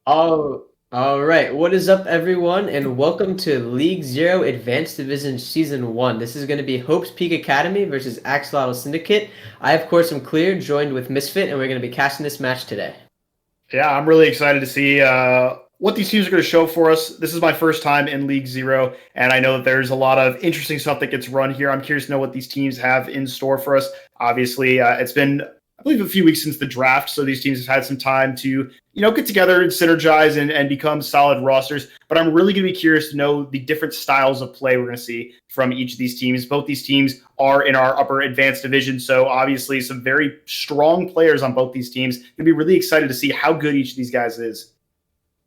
All right. What is up, everyone, and welcome to League Zero Advanced Division Season 1. This is going to be Hope's Peak Academy versus Axolotl Syndicate. I, of course, am Clear, joined with Misfit, and we're going to be casting this match today. Yeah, I'm really excited to see what these teams are going to show for us. This is my first time in League Zero, and I know that there's a lot of interesting stuff that gets run here. I'm curious to know what these teams have in store for us. Obviously, it's been, I believe, a few weeks since the draft, so these teams have had some time to, get together and synergize and become solid rosters. But I'm really going to be curious to know the different styles of play we're going to see from each of these teams. Both these teams are in our upper advanced division, so obviously some very strong players on both these teams. Going to be really excited to see how good each of these guys is.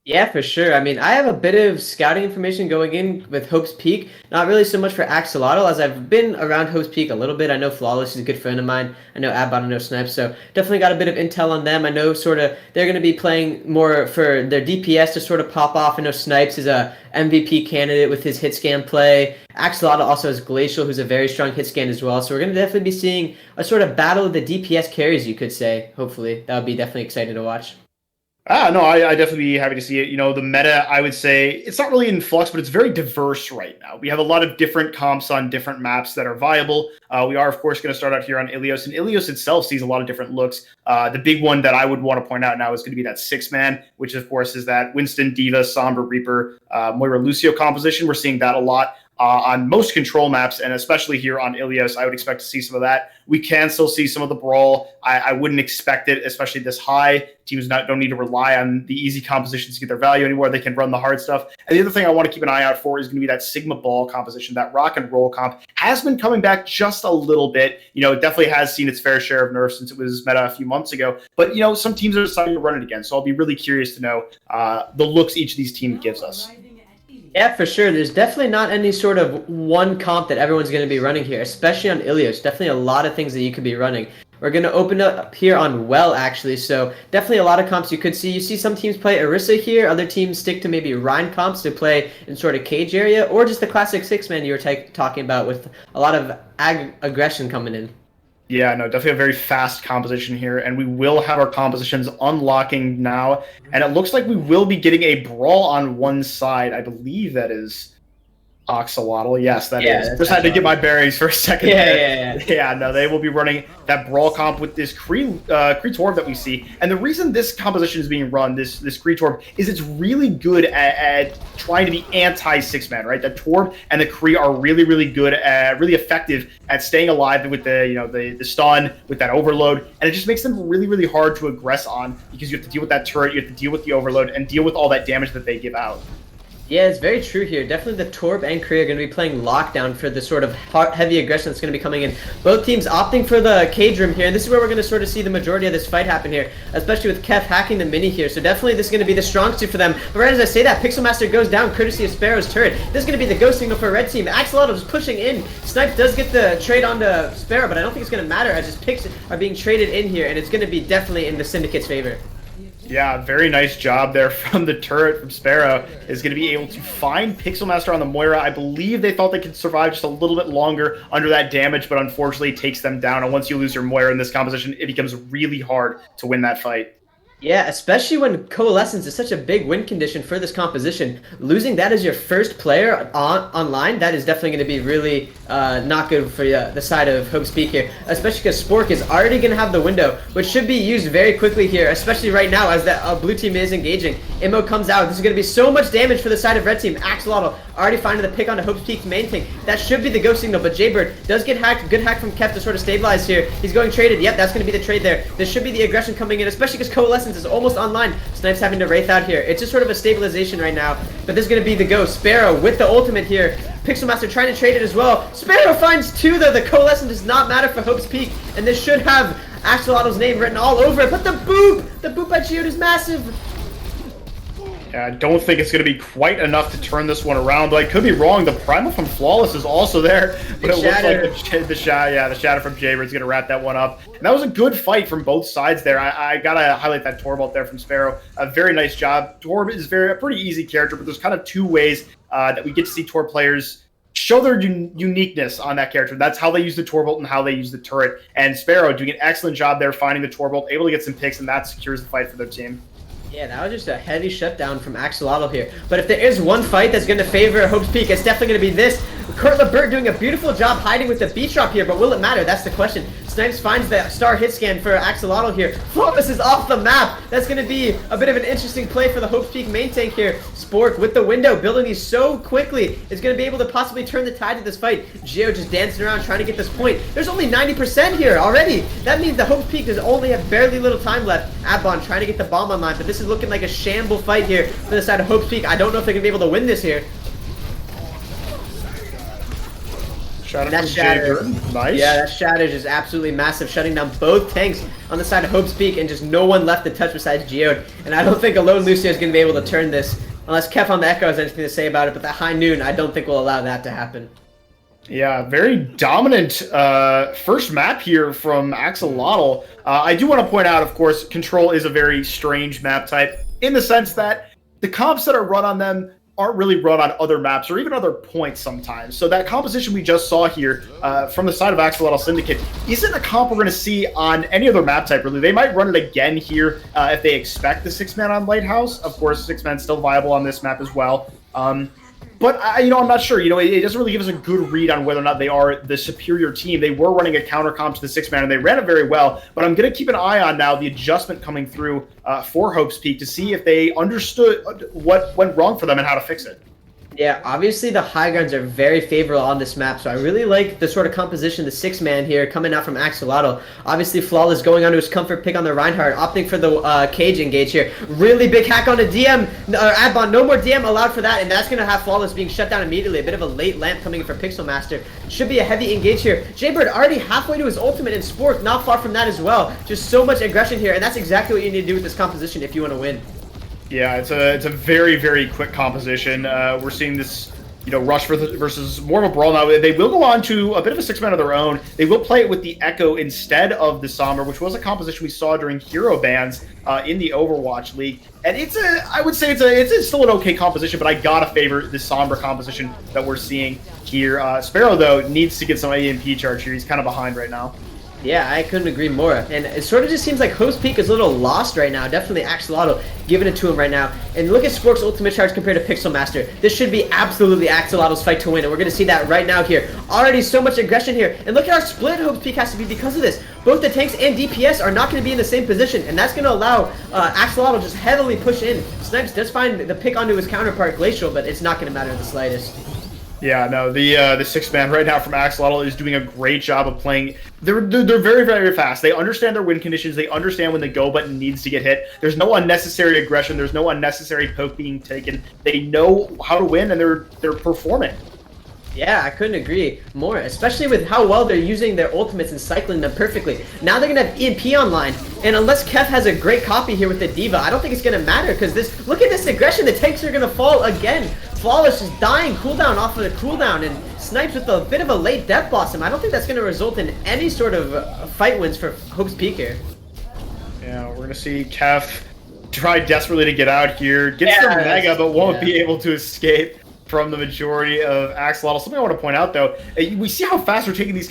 Yeah, for sure. I mean, I have a bit of scouting information going in with Hope's Peak. Not really so much for Axolotl, as I've been around Hope's Peak a little bit. I know Flawless is a good friend of mine. I know Abbott, I know Snipes, so definitely got a bit of intel on them. I know sort of they're going to be playing more for their DPS to sort of pop off. I know Snipes is a MVP candidate with his hit scan play. Axolotl also has Glacial, who's a very strong hit scan as well. So we're going to definitely be seeing a sort of battle of the DPS carries, you could say, hopefully. That would be definitely exciting to watch. No, I definitely be happy to see it. The meta, I would say, it's not really in flux, but it's very diverse right now. We have a lot of different comps on different maps that are viable. We are, of course, going to start out here on Ilios, and Ilios itself sees a lot of different looks. The big one that I would want to point out now is going to be that six-man, which, of course, is that Winston, Diva, Sombra, Reaper, Moira, Lucio composition. We're seeing that a lot. On most control maps, and especially here on Ilios, I would expect to see some of that. We can still see some of the brawl. I wouldn't expect it, especially this high. Teams don't need to rely on the easy compositions to get their value anymore. They can run the hard stuff. And the other thing I want to keep an eye out for is going to be that Sigma Ball composition. That rock and roll comp has been coming back just a little bit. It definitely has seen its fair share of nerfs since it was meta a few months ago. But, some teams are deciding to run it again. So I'll be really curious to know the looks each of these teams gives us. Yeah, for sure. There's definitely not any sort of one comp that everyone's going to be running here, especially on Ilios. Definitely a lot of things that you could be running. We're going to open up here on Well, actually, so definitely a lot of comps you could see. You see some teams play Orisa here, other teams stick to maybe Rhine comps to play in sort of cage area, or just the classic six-man you were talking about with a lot of aggression coming in. Yeah, no, definitely a very fast composition here, and we will have our compositions unlocking now, and it looks like we will be getting a brawl on one side. I believe that is Axolotl. Yes, that is. Just had to get my bearings for a second. Yeah, no, they will be running that brawl comp with this Kree Torb that we see. And the reason this composition is being run, this Kree Torb, is it's really good at trying to be anti-six-man, right? The Torb and the Kree are really, really good at, really effective at staying alive with the stun, with that overload. And it just makes them really, really hard to aggress on because you have to deal with that turret, you have to deal with the overload, and deal with all that damage that they give out. Yeah, it's very true here. Definitely the Torb and Kree are going to be playing lockdown for the sort of heavy aggression that's going to be coming in. Both teams opting for the cage room here, and this is where we're going to sort of see the majority of this fight happen here, especially with Kef hacking the mini here. So definitely this is going to be the strong suit for them. But right as I say that, Pixel Master goes down courtesy of Sparrow's turret. This is going to be the go signal for Red Team. Axolotl is pushing in. Snipes does get the trade onto Sparrow, but I don't think it's going to matter as his picks are being traded in here, and it's going to be definitely in the Syndicate's favor. Yeah, very nice job there from the turret from Sparrow. Is going to be able to find Pixel Master on the Moira. I believe they thought they could survive just a little bit longer under that damage, but unfortunately it takes them down. And once you lose your Moira in this composition, it becomes really hard to win that fight. Yeah, especially when Coalescence is such a big win condition for this composition. Losing that as your first player online, that is definitely going to be really not good for the side of Hope's Peak here. Especially because Spork is already going to have the window, which should be used very quickly here, especially right now as that blue team is engaging. Immo comes out. This is going to be so much damage for the side of Red Team. Axolotl already finding the pick onto Hope's Peak's main thing. That should be the go signal, but Jaybird does get hacked. Good hack from Kef to sort of stabilize here. He's going traded. Yep, that's going to be the trade there. This should be the aggression coming in, especially because Coalescence is almost online. Snipes having to Wraith out here. It's just sort of a stabilization right now, but this is going to be the go. Sparrow with the ultimate here. Pixel Master trying to trade it as well. Sparrow finds two though. The Coalescent does not matter for Hope's Peak, and this should have Axolotl's name written all over it, but the boop by Geode is massive. I don't think it's going to be quite enough to turn this one around, though I could be wrong. The Primal from Flawless is also there, but it looks like the Shatter from Jaybird is going to wrap that one up. And that was a good fight from both sides there. I got to highlight that Torb out there from Sparrow. A very nice job. Torb is a pretty easy character, but there's kind of two ways that we get to see Torb players show their uniqueness on that character. That's how they use the Torbolt and how they use the turret. And Sparrow doing an excellent job there finding the Torbolt, able to get some picks, and that secures the fight for their team. Yeah, that was just a heavy shutdown from Axolotl here. But if there is one fight that's going to favor Hope's Peak, it's definitely going to be this. Kurt LeBert doing a beautiful job hiding with the beat drop here, but will it matter? That's the question. Snipes finds the star hit scan for Axolotl here. Flawless is off the map. That's going to be a bit of an interesting play for the Hope's Peak main tank here. Spork with the window, building these so quickly, is going to be able to possibly turn the tide of this fight. Geo just dancing around trying to get this point. There's only 90% here already. That means the Hope's Peak does only have barely little time left. Abon trying to get the bomb online, but this is looking like a shamble fight here for the side of Hope's Peak. I don't know if they're going to be able to win this here. Shatter from Shatter. Nice. Yeah, that Shatter is just absolutely massive, shutting down both tanks on the side of Hope's Peak, and just no one left to touch besides Geode. And I don't think alone Lucio is going to be able to turn this, unless Kef on the Echo has anything to say about it, but that high noon, I don't think will allow that to happen. Yeah, very dominant first map here from Axolotl. I do want to point out, of course, Control is a very strange map type in the sense that the comps that are run on them aren't really run on other maps or even other points sometimes. So that composition we just saw here from the side of Axolotl Syndicate isn't a comp we're going to see on any other map type, really. They might run it again here if they expect the 6-man on Lighthouse. Of course, 6-man still viable on this map as well. But I'm not sure. It doesn't really give us a good read on whether or not they are the superior team. They were running a counter comp to the 6-man, and they ran it very well. But I'm going to keep an eye on now the adjustment coming through for Hope's Peak to see if they understood what went wrong for them and how to fix it. Yeah, obviously the high grounds are very favorable on this map, so I really like the sort of composition, the 6-man here coming out from Axolotl. Obviously Flawless going onto his comfort pick on the Reinhardt, opting for the cage engage here. Really big hack on a DM, Adbon, no more DM allowed for that, and that's going to have Flawless being shut down immediately. A bit of a late lamp coming in for Pixel Master. Should be a heavy engage here. Jaybird already halfway to his ultimate, and Spork not far from that as well. Just so much aggression here, and that's exactly what you need to do with this composition if you want to win. Yeah, it's a very, very quick composition. We're seeing this, Rush versus more of a brawl now. They will go on to a bit of a 6-man of their own. They will play it with the Echo instead of the Sombra, which was a composition we saw during hero bans in the Overwatch League. And I would say it's still an okay composition, but I gotta favor the Sombra composition that we're seeing here. Sparrow, though, needs to get some AMP charge here. He's kind of behind right now. Yeah, I couldn't agree more. And it sort of just seems like Hope's Peak is a little lost right now. Definitely Axolotl giving it to him right now. And look at Spork's ultimate charge compared to Pixel Master. This should be absolutely Axolotl's fight to win, and we're going to see that right now here. Already so much aggression here. And look at how split Hope's Peak has to be because of this. Both the tanks and DPS are not going to be in the same position, and that's going to allow Axolotl just heavily push in. Snipes does find the pick onto his counterpart Glacial, but it's not going to matter in the slightest. Yeah, no, the 6-man right now from Axolotl is doing a great job of playing. They're very, very fast. They understand their win conditions. They understand when the go button needs to get hit. There's no unnecessary aggression. There's no unnecessary poke being taken. They know how to win, and they're performing. Yeah, I couldn't agree more, especially with how well they're using their ultimates and cycling them perfectly. Now they're going to have EMP online, and unless Kef has a great copy here with the D.Va, I don't think it's going to matter, because look at this aggression. The tanks are going to fall again. Flawless is dying cooldown off of the cooldown, and Snipes with a bit of a late Death Blossom. I don't think that's going to result in any sort of fight wins for Hope's Peak here. Yeah, we're going to see Kef try desperately to get out here. Gets the Mega, but won't be able to escape from the majority of Axolotl. Something I want to point out, though, we see how fast we're taking these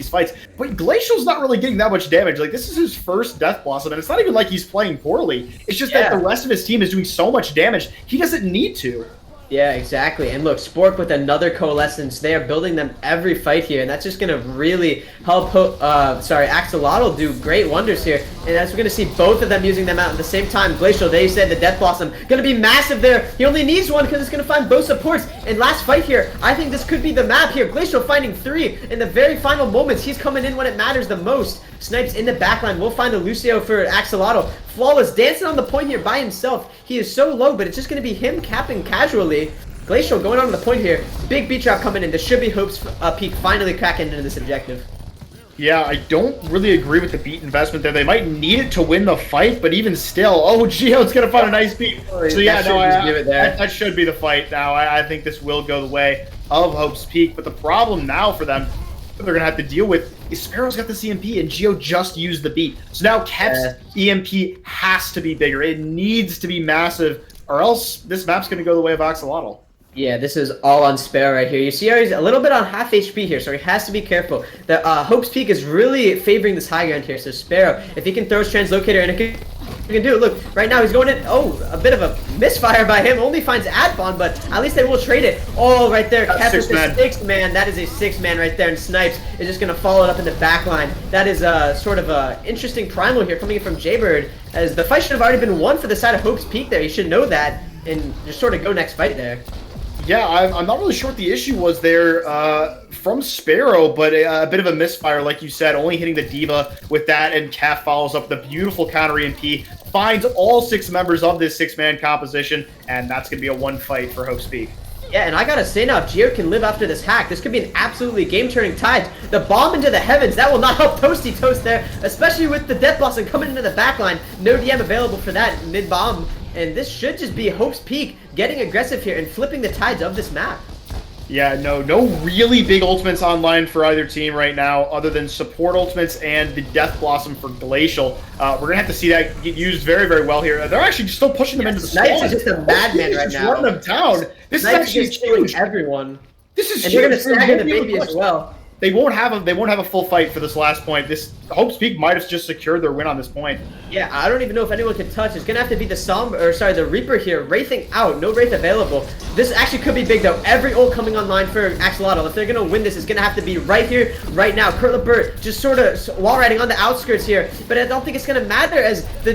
fights, but Glacial's not really getting that much damage. Like, this is his first Death Blossom, and it's not even like he's playing poorly. It's just that the rest of his team is doing so much damage, he doesn't need to. Yeah, exactly. And look, Spork with another Coalescence. They are building them every fight here, and that's just going to really help Axolotl do great wonders here. And as we're going to see both of them using them out at the same time. Glacial, they said the Death Blossom going to be massive there. He only needs one because it's going to find both supports. And last fight here, I think this could be the map here. Glacial finding 3 in the very final moments. He's coming in when it matters the most. Snipes in the backline. We'll find the Lucio for Axolotl. Flawless dancing on the point here by himself. He is so low, but it's just going to be him capping casually. Glacial going on the point here. Big beat drop coming in. This should be Hope's Peak finally cracking into this objective. Yeah, I don't really agree with the beat investment there. They might need it to win the fight, but even still, Geo's going to find a nice beat. So yeah, that should be the fight now. I think this will go the way of Hope's Peak, but the problem now for them they're going to have to deal with is Sparrow's got the CMP and Geo just used the beat. So now Kef's EMP has to be bigger. It needs to be massive, or else this map's going to go the way of Axolotl. Yeah, this is all on Sparrow right here. You see how he's a little bit on half HP here, so he has to be careful. The Hope's Peak is really favoring this high ground here, so Sparrow, if he can throw his Translocator in, it could We can do it. Look, right now he's going in. Oh, a bit of a misfire by him. Only finds Adbon, but at least they will trade it. Oh, right there. Kev with the sixth man. That is a 6-man right there. And Snipes is just going to follow it up in the back line. That is sort of a interesting primal here coming in from Jaybird, as the fight should have already been won for the side of Hope's Peak there. He should know that and just sort of go next fight there. Yeah, I'm not really sure what the issue was there from Sparrow, but a bit of a misfire, like you said, only hitting the D.Va with that, and Kef follows up the beautiful counter EMP, finds all 6 members of this 6-man composition, and that's going to be a 1 fight for Hope's Peak. Yeah, and I gotta say now, if Geo can live after this hack, this could be an absolutely game-turning tide. The bomb into the heavens, that will not help Toasty Toast there, especially with the Death Blossom coming into the backline. No DM available for that mid-bomb, and this should just be Hope's Peak getting aggressive here and flipping the tides of this map. Yeah, no really big ultimates online for either team right now, other than support ultimates and the Death Blossom for Glacial. We're going to have to see that get used very, very well here. They're actually still pushing them into the Snipes is just a madman right now. Running them down. This Snipes is actually killing everyone. This is and they're going to stagger the baby as well. They won't have a full fight for this last point. This Hope's Peak might have just secured their win on this point. Yeah, I don't even know if anyone can touch. It's gonna have to be the Reaper here, wraithing out. No wraith available. This actually could be big though. Every ult coming online for Axolotl. If they're gonna win this, it's gonna have to be right here, right now. Kurt LeBert just sort of wall riding on the outskirts here, but I don't think it's gonna matter as the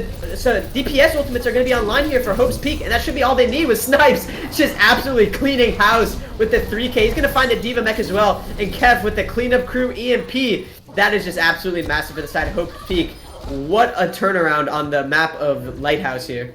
DPS ultimates are gonna be online here for Hope's Peak, and that should be all they need with Snipes just absolutely cleaning house with the 3K. He's gonna find a D.Va mech as well, and Kev with the cleanup crew EMP. That is just absolutely massive for the side of Hope's Peak. What a turnaround on the map of Lighthouse here.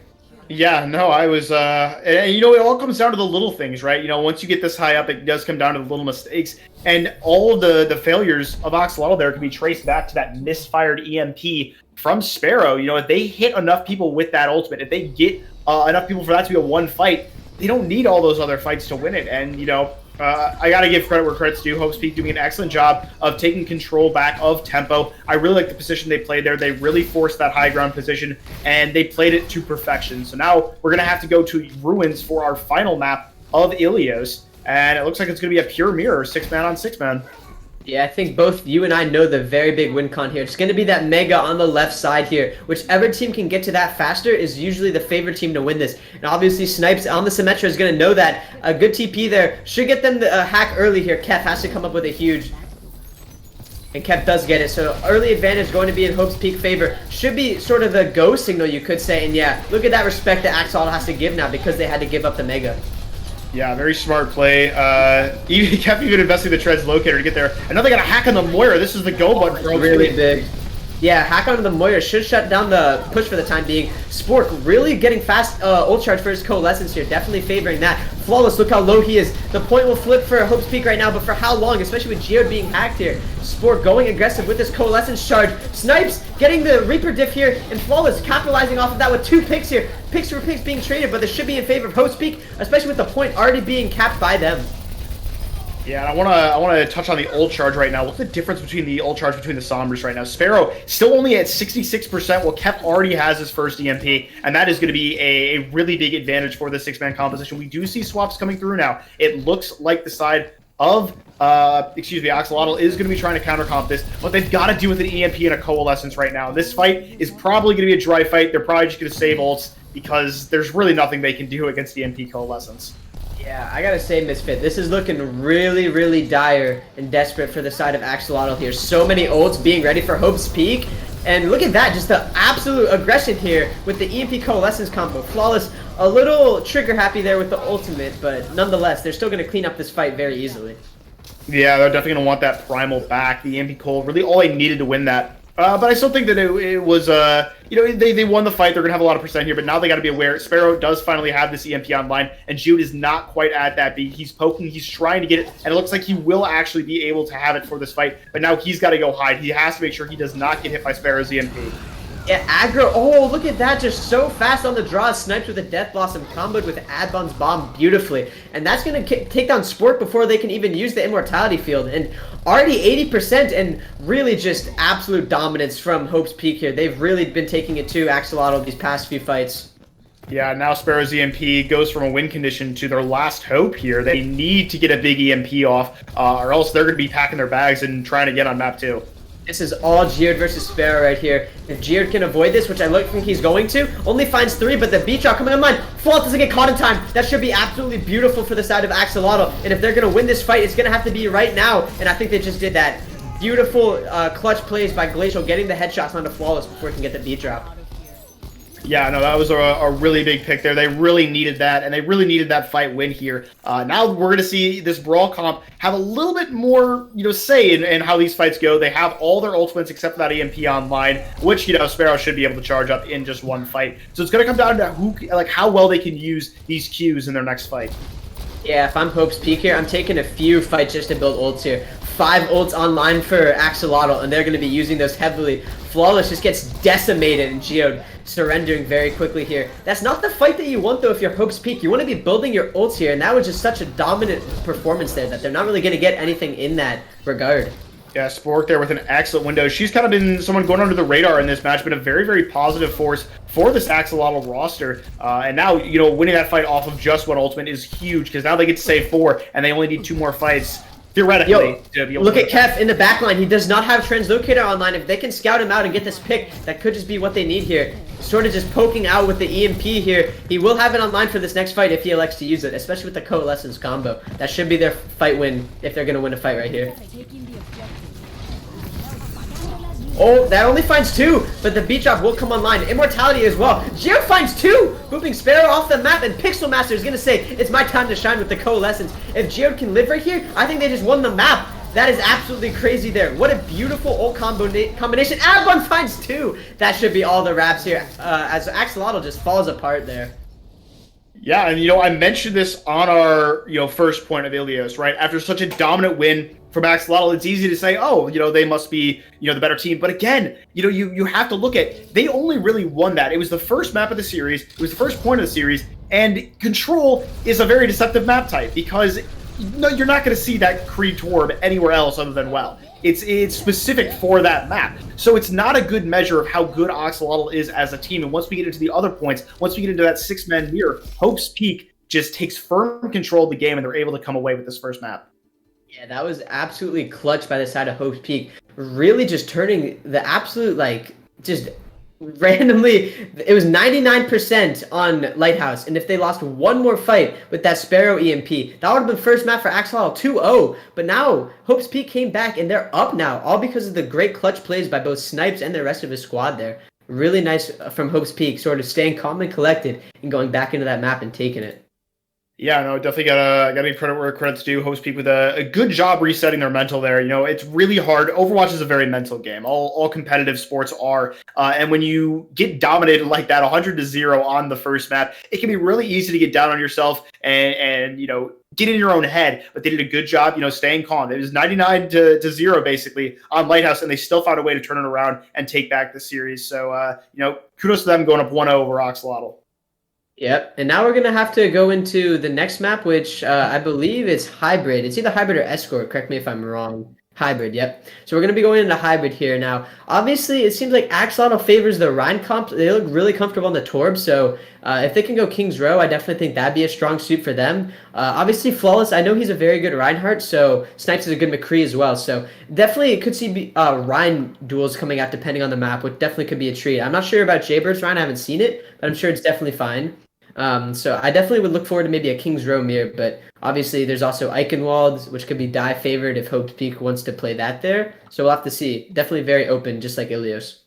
Yeah, no, I was, and you know, it all comes down to the little things, right? You know, once you get this high up, it does come down to the little mistakes, and all of the failures of Axolotl there can be traced back to that misfired EMP from Sparrow. You know, if they hit enough people with that ultimate, if they get enough people for that to be a 1 fight, they don't need all those other fights to win it, and, you know, I gotta give credit where credit's due. Hope's Peak doing an excellent job of taking control back of tempo. I really like the position they played there. They really forced that high ground position, and they played it to perfection. So now we're gonna have to go to Ruins for our final map of Ilios, and it looks like it's gonna be a pure mirror, 6-man on 6-man. Yeah, I think both you and I know the very big win con here. It's going to be that Mega on the left side here. Whichever team can get to that faster is usually the favorite team to win this. And obviously Snipes on the Symmetra is going to know that. A good TP there should get them the hack early here. Kef has to come up with a huge... And Kef does get it. So early advantage going to be in Hope's Peak favor. Should be sort of the go signal, you could say. And yeah, look at that respect that Axolotl has to give now because they had to give up the Mega. Yeah, very smart play. He kept even investing the Treads locator to get there. And now they got a hack on the Moira. This is the go button for really big. Yeah, hack onto the Moira should shut down the push for the time being. Spork really getting fast ult charge for his Coalescence here. Definitely favoring that. Flawless, look how low he is. The point will flip for Hope's Peak right now, but for how long? Especially with Geode being hacked here. Spork going aggressive with this Coalescence charge. Snipes getting the Reaper diff here, and Flawless capitalizing off of that with 2 picks here. Picks for picks being traded, but this should be in favor of Hope's Peak, especially with the point already being capped by them. Yeah, and I wanna touch on the ult charge right now. What's the difference between the ult charge between the Sombras right now? Sparrow still only at 66%, while Kef already has his first EMP, and that is going to be a really big advantage for the 6-man composition. We do see swaps coming through now. It looks like the side of Axolotl is going to be trying to counter comp this, but they've got to deal with an EMP and a Coalescence right now. This fight is probably going to be a dry fight. They're probably just going to save ults because there's really nothing they can do against the EMP Coalescence. Yeah, I gotta say, Misfit, this is looking really, really dire and desperate for the side of Axolotl here. So many ults being ready for Hope's Peak. And look at that, just the absolute aggression here with the EMP Coalescence combo. Flawless, a little trigger happy there with the ultimate, but nonetheless, they're still going to clean up this fight very easily. Yeah, they're definitely going to want that Primal back. The EMP Coal, really all they needed to win that. But I still think that it was, you know, they won the fight. They're going to have a lot of percent here, but now they got to be aware. Sparrow does finally have this EMP online, and Jude is not quite at that beat. He's poking, he's trying to get it, and it looks like he will actually be able to have it for this fight, but now he's got to go hide. He has to make sure he does not get hit by Sparrow's EMP. Yeah, aggro. Oh, look at that. Just so fast on the draw. Sniped with a Death Blossom comboed with Adbon's bomb beautifully. And that's going to take down Spork before they can even use the Immortality Field. And already 80% and really just absolute dominance from Hope's Peak here. They've really been taking it to Axolotl these past few fights. Yeah, now Sparrow's EMP goes from a win condition to their last hope here. They need to get a big EMP off, or else they're going to be packing their bags and trying to get on map 2. This is all Geode versus Sparrow right here. If Geode can avoid this, which I think he's going to, only finds 3, but the beat drop coming online. Fault doesn't get caught in time. That should be absolutely beautiful for the side of Axolotl. And if they're going to win this fight, it's going to have to be right now. And I think they just did that. Beautiful clutch plays by Glacial, getting the headshots onto Flawless before he can get the beat drop. Yeah, no, that was a really big pick there. They really needed that, and they really needed that fight win here. Now we're going to see this Brawl comp have a little bit more, say in how these fights go. They have all their ultimates except for that EMP online, which, Sparrow should be able to charge up in just one fight. So it's going to come down to how well they can use these Qs in their next fight. Yeah, if I'm Hope's Peak here, I'm taking a few fights just to build ults here. 5 ults online for Axolotl, and they're going to be using those heavily. Flawless just gets decimated, and Geode surrendering very quickly here. That's not the fight that you want, though, if you're Hope's Peak. You want to be building your ults here, and that was just such a dominant performance there that they're not really going to get anything in that regard. Yeah, Spork there with an excellent window. She's kind of been someone going under the radar in this match, been a very, very positive force for this Axolotl roster. And now, winning that fight off of just one ultimate is huge, because now they get to save 4, and they only need 2 more fights. Theoretically, look at Kef in the backline. He does not have Translocator online. If they can scout him out and get this pick, that could just be what they need here. Sort of just poking out with the EMP here. He will have it online for this next fight if he elects to use it, especially with the Coalescence combo. That should be their fight win if they're going to win a fight right here. Oh, that only finds 2, but the beat drop will come online. Immortality as well. Geode finds 2! Booping Sparrow off the map, and Pixel Master is going to say, it's my time to shine with the Coalescence. If Geode can live right here, I think they just won the map. That is absolutely crazy there. What a beautiful ult combination. One finds 2! That should be all the wraps here, as Axolotl just falls apart there. Yeah, and I mentioned this on our first point of Ilios, right? After such a dominant win from Axolotl, it's easy to say, oh, they must be the better team. But again, you have to look at, they only really won that. It was the first map of the series, it was the first point of the series, and Control is a very deceptive map type because you're not going to see that Creed Torb anywhere else other than WoW. It's specific for that map. So it's not a good measure of how good Axolotl is as a team. And once we get into the other points, once we get into that 6-man mirror, Hope's Peak just takes firm control of the game, and they're able to come away with this first map. Yeah, that was absolutely clutch by the side of Hope's Peak. Really just turning the absolute, just randomly, it was 99% on Lighthouse, and if they lost one more fight with that Sparrow EMP, that would have been first map for Axolotl 2-0. But now Hope's Peak came back, and they're up now, all because of the great clutch plays by both Snipes and the rest of his squad there. Really nice from Hope's Peak, sort of staying calm and collected and going back into that map and taking it. Yeah, no, definitely gotta give credit where credit's due. Hope's Peak with a good job resetting their mental there. It's really hard. Overwatch is a very mental game. All competitive sports are. And when you get dominated like that, 100-0 on the first map, it can be really easy to get down on yourself and get in your own head. But they did a good job, staying calm. It was 99-0 basically on Lighthouse, and they still found a way to turn it around and take back the series. So, kudos to them going up 1-0 over Axolotl. Yep, and now we're going to have to go into the next map, which I believe is Hybrid. It's either Hybrid or Escort, correct me if I'm wrong. Hybrid, yep. So we're going to be going into Hybrid here now. Obviously, it seems like Axolotl favors the Rhine comp. They look really comfortable on the Torb, so if they can go King's Row, I definitely think that'd be a strong suit for them. Obviously, Flawless, I know he's a very good Reinhardt, so Snipes is a good McCree as well. So definitely it could see Rhine duels coming out depending on the map, which definitely could be a treat. I'm not sure about Jaybird's Rhine, I haven't seen it, but I'm sure it's definitely fine. So I definitely would look forward to maybe a King's Row mirror, but obviously there's also Eichenwald, which could be die favored if Hope's Peak wants to play that there. So we'll have to see. Definitely very open, just like Ilios.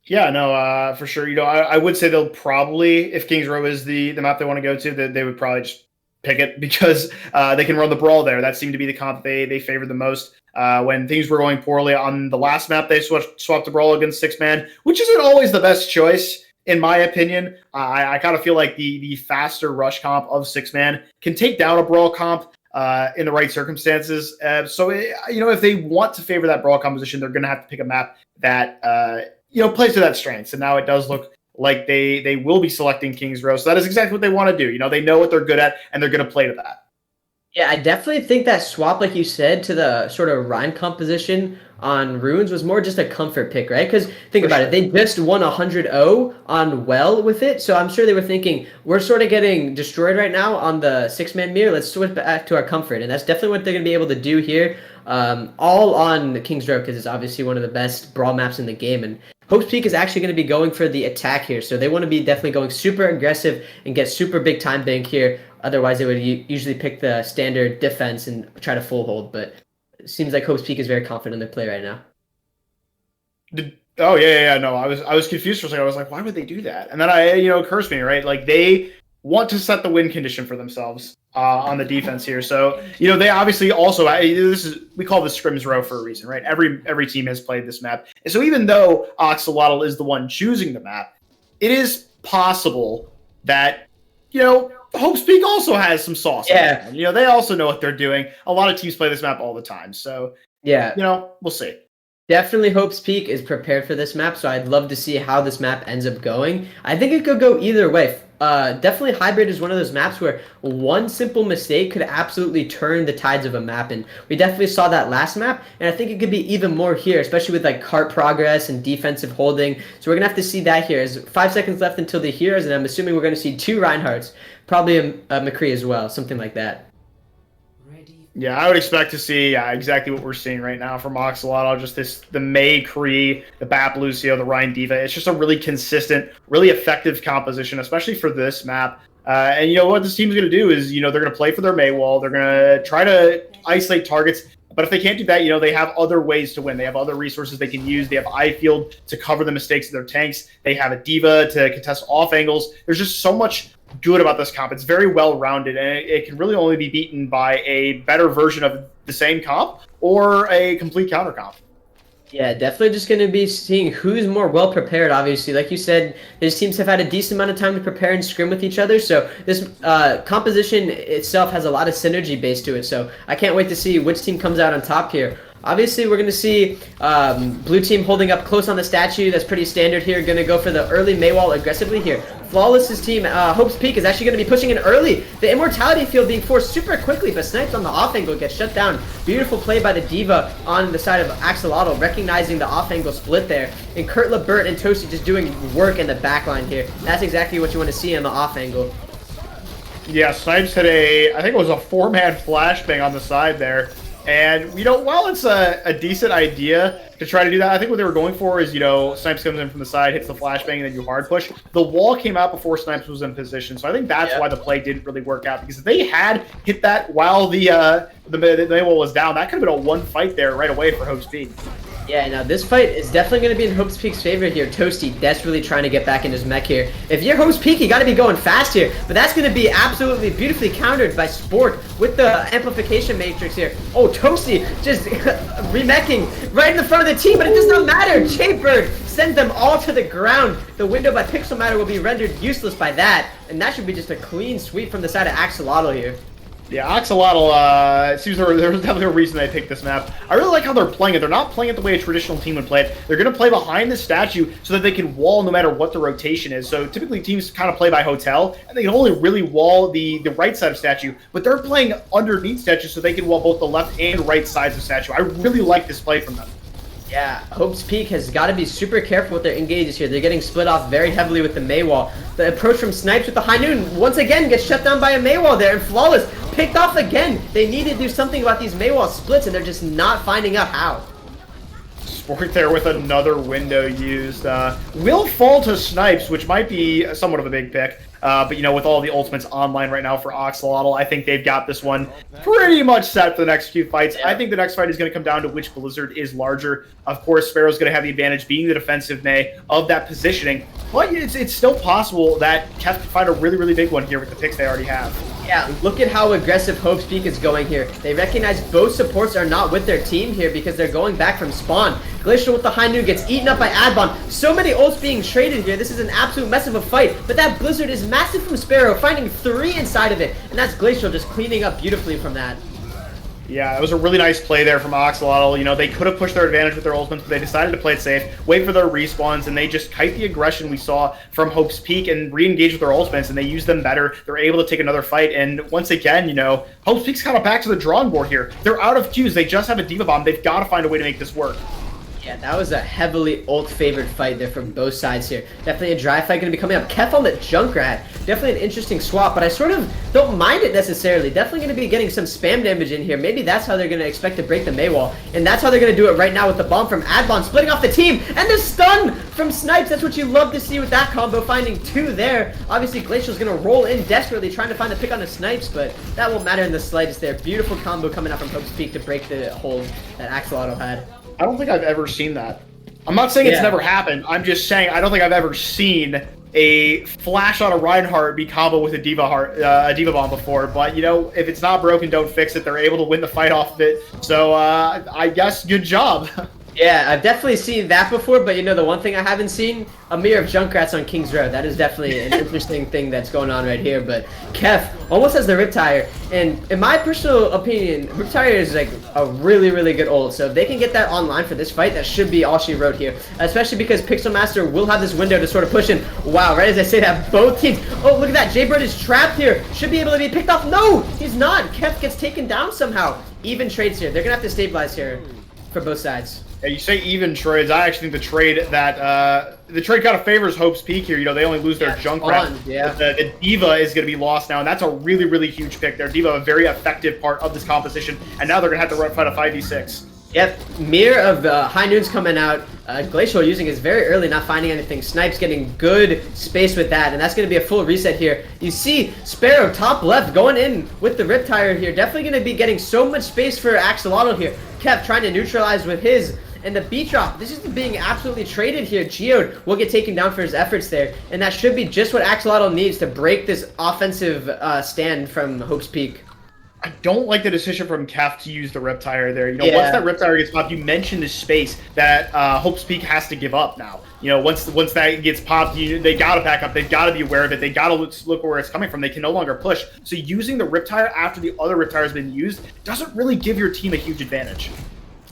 Yeah, no, for sure. I would say they'll probably, if King's Row is the map they want to go to, that they would probably just pick it because they can run the Brawl there. That seemed to be the comp they favored the most. When things were going poorly on the last map, they swapped the Brawl against 6-man, which isn't always the best choice. In my opinion, I kind of feel like the faster rush comp of 6-man can take down a Brawl comp in the right circumstances. So, if they want to favor that Brawl composition, they're going to have to pick a map that, plays to that strengths. And now it does look like they will be selecting King's Row. So that is exactly what they want to do. They know what they're good at, and they're going to play to that. Yeah, I definitely think that swap, like you said, to the sort of Rhine composition on Runes was more just a comfort pick, right? Because think For about it, sure. they just won 100-0 on Well with it, so I'm sure they were thinking, we're sort of getting destroyed right now on the six-man mirror, let's switch back to our comfort, and that's definitely what they're going to be able to do here, all on King's Row, because it's obviously one of the best brawl maps in the game, and Hope's Peak is actually going to be going for the attack here, so they want to be definitely going super aggressive and get super big time bank here. Otherwise, they would usually pick the standard defense and try to full hold. But it seems like Hope's Peak is very confident in their play right now. Oh yeah. No, I was confused for a second. I was like, why would they do that? And then occurs to me, right? Like they want to set the win condition for themselves on the defense here. So they obviously also we call this scrims row for a reason, right? Every team has played this map, and so even though Axolotl is the one choosing the map, it is possible that Hope's Peak also has some sauce. Yeah. They also know what they're doing. A lot of teams play this map all the time, so Yeah. We'll see. Definitely Hope's Peak is prepared for this map, so I'd love to see how this map ends up going. I think it could go either way. Definitely Hybrid is one of those maps where one simple mistake could absolutely turn the tides of a map, and we definitely saw that last map, and I think it could be even more here, especially with like cart progress and defensive holding. So we're going to have to see that here. There's 5 seconds left until the heroes, and I'm assuming we're going to see 2 Reinhardts, probably a McCree as well, something like that. Yeah, I would expect to see exactly what we're seeing right now from Axolotl. Just the Mei Kree, the Bap Lucio, the Ryan Diva. It's just a really consistent, really effective composition, especially for this map. And what this team's going to do is, they're going to play for their Mei wall. They're going to try to isolate targets. But if they can't do that, they have other ways to win. They have other resources they can use. They have I-Field to cover the mistakes of their tanks. They have a Diva to contest off angles. There's just so much good about this comp. It's very well-rounded, and it can really only be beaten by a better version of the same comp or a complete counter comp. Yeah, definitely just going to be seeing who's more well-prepared, obviously. Like you said, these teams have had a decent amount of time to prepare and scrim with each other, so this composition itself has a lot of synergy base to it, so I can't wait to see which team comes out on top here. Obviously, we're going to see blue team holding up close on the statue. That's pretty standard here. Going to go for the early Maywall aggressively here. Flawless's team, Hope's Peak, is actually going to be pushing in early. The Immortality field being forced super quickly, but Snipes on the off angle gets shut down. Beautiful play by the Diva on the side of Axolotl, recognizing the off angle split there. And Kurt LeBert and Toasty just doing work in the backline here. That's exactly what you want to see on the off angle. Yeah, Snipes hit I think it was a 4-man flashbang on the side there. And, while it's a decent idea to try to do that, I think what they were going for is, Snipes comes in from the side, hits the flashbang, and then you hard push. The wall came out before Snipes was in position, so I think that's why the play didn't really work out. Because if they had hit that while the wall was down, that could have been a one fight there right away for Hope's Peak. Yeah, now this fight is definitely going to be in Hope's Peak's favor here. Toasty desperately trying to get back in his mech here. If you're Hope's Peak, you got to be going fast here. But that's going to be absolutely beautifully countered by Sport with the amplification matrix here. Oh, Toasty just remeching right in the front of the team, but it does not matter. Jaybird sends them all to the ground. The window by Pixel Matter will be rendered useless by that. And that should be just a clean sweep from the side of Axolotl here. Yeah, Axolotl, it seems there was definitely a reason they picked this map. I really like how they're playing it. They're not playing it the way a traditional team would play it. They're going to play behind the statue so that they can wall no matter what the rotation is. So typically teams kind of play by hotel, and they can only really wall the right side of statue. But they're playing underneath statue so they can wall both the left and right sides of statue. I really like this play from them. Yeah, Hope's Peak has got to be super careful with their engages here. They're getting split off very heavily with the Maywall. The approach from Snipes with the High Noon once again gets shut down by a Maywall there, and Flawless picked off again. They need to do something about these Maywall splits, and they're just not finding out how. Sport there with another window used. Will fall to Snipes, which might be somewhat of a big pick. But, with all the ultimates online right now for Axolotl, I think they've got this one pretty much set for the next few fights. I think the next fight is going to come down to which Blizzard is larger. Of course, Sparrow's going to have the advantage being the defensive Mei of that positioning. But it's still possible that Kef can find a really, really big one here with the picks they already have. Yeah, look at how aggressive Hope's Peak is going here. They recognize both supports are not with their team here because they're going back from spawn. Glacial with the High Noon gets eaten up by Adbon. So many ults being traded here. This is an absolute mess of a fight. But that Blizzard is massive from Sparrow, finding 3 inside of it. And that's Glacial just cleaning up beautifully from that. Yeah, it was a really nice play there from Axolotl. You know, they could have pushed their advantage with their ultimates, but they decided to play it safe, wait for their respawns, and they just kite the aggression we saw from Hope's Peak and re-engage with their ultimates, and they use them better. They're able to take another fight, and once again, you know, Hope's Peak's kind of back to the drawing board here. They're out of Qs. They just have a Diva Bomb. They've got to find a way to make this work. Yeah, that was a heavily ult-favored fight there from both sides here. Definitely a dry fight going to be coming up. Kef on the Junkrat. Definitely an interesting swap, but I sort of don't mind it necessarily. Definitely going to be getting some spam damage in here. Maybe that's how they're going to expect to break the Mei wall. And that's how they're going to do it right now with the bomb from Adbon, splitting off the team. And the stun from Snipes. That's what you love to see with that combo, finding two there. Obviously, Glacial's going to roll in desperately, trying to find a pick on the Snipes, but that won't matter in the slightest there. Beautiful combo coming out from Hope's Peak to break the hold that Axolotl had. I don't think I've ever seen that. I'm not saying it's never happened. I'm just saying I don't think I've ever seen a flash on a Reinhardt be combo with a Diva Bomb before. But, you know, if it's not broken, don't fix it. They're able to win the fight off of it. So, I guess good job. Yeah, I've definitely seen that before, but you know, the one thing I haven't seen, a mirror of Junkrats on King's Road. That is definitely an interesting thing that's going on right here, but Kef almost has the Riptire, and in my personal opinion, Riptire is like a really, really good ult, so if they can get that online for this fight, that should be all she wrote here, especially because Pixelmaster will have this window to sort of push in. Wow, right as I say that, both teams, oh, look at that, Jaybird is trapped here, should be able to be picked off. No, he's not. Kef gets taken down somehow. Even trades here. They're gonna have to stabilize here for both sides. Yeah, you say even trades. I actually think the trade kind of favors Hope's Peak here. You know, they only lose their Junkrat. Yeah. The Diva is going to be lost now, and that's a really, really huge pick. Their Diva, a very effective part of this composition, and now they're going to have to fight a 5v6. Yep, Mirror of High Noon's coming out. Glacial using his very early, not finding anything. Snipes getting good space with that, and that's going to be a full reset here. You see Sparrow top left going in with the Riptire here. Definitely going to be getting so much space for Axolotl here. Kept trying to neutralize with his. And the beat drop, this is being absolutely traded here. Geode will get taken down for his efforts there. And that should be just what Axolotl needs to break this offensive stand from Hope's Peak. I don't like the decision from Kef to use the Riptire there. You know, once that Riptire gets popped, you mentioned the space that Hope's Peak has to give up now. You know, once that gets popped, they got to back up. They've got to be aware of it. They got to look where it's coming from. They can no longer push. So using the Riptire after the other Riptire has been used doesn't really give your team a huge advantage.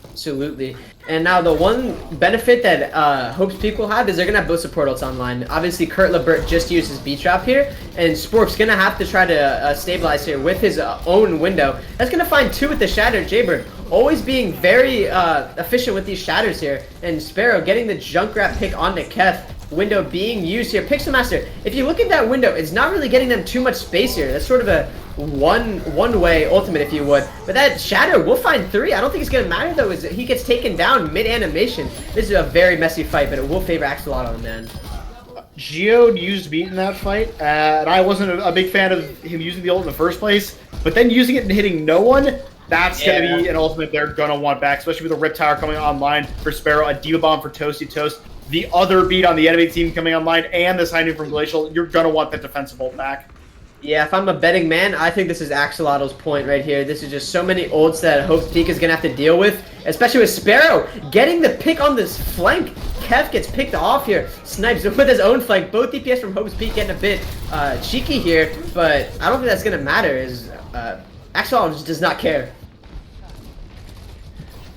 Absolutely. And now the one benefit that Hope's Peak will have is they're going to have both support ults online. Obviously, Kurt Lebert just used his beat drop here, and Spork's going to have to try to stabilize here with his own window. That's going to find two with the Shattered Jaybird. Always being very efficient with these shatters here. And Sparrow getting the Junkrat pick onto Kef. Window being used here. Pixelmaster, if you look at that window, it's not really getting them too much space here. That's sort of a one-way ultimate, if you would. But that Shatter will find three. I don't think it's going to matter, though, as he gets taken down mid-animation. This is a very messy fight, but it will favor Axolotl, man. Geode used beat in that fight, and I wasn't a big fan of him using the ult in the first place. But then using it and hitting no one, that's going to be an ultimate they're going to want back, especially with the Riptire coming online for Sparrow, a Diva Bomb for Toasty Toast. The other beat on the enemy team coming online, and the signing from Glacial, you're going to want that defensive ult back. Yeah, if I'm a betting man, I think this is Axolotl's point right here. This is just so many ults that Hope's Peak is going to have to deal with, especially with Sparrow getting the pick on this flank. Kef gets picked off here. Snipes with his own flank. Both DPS from Hope's Peak getting a bit cheeky here, but I don't think that's going to matter, as Axolotl just does not care.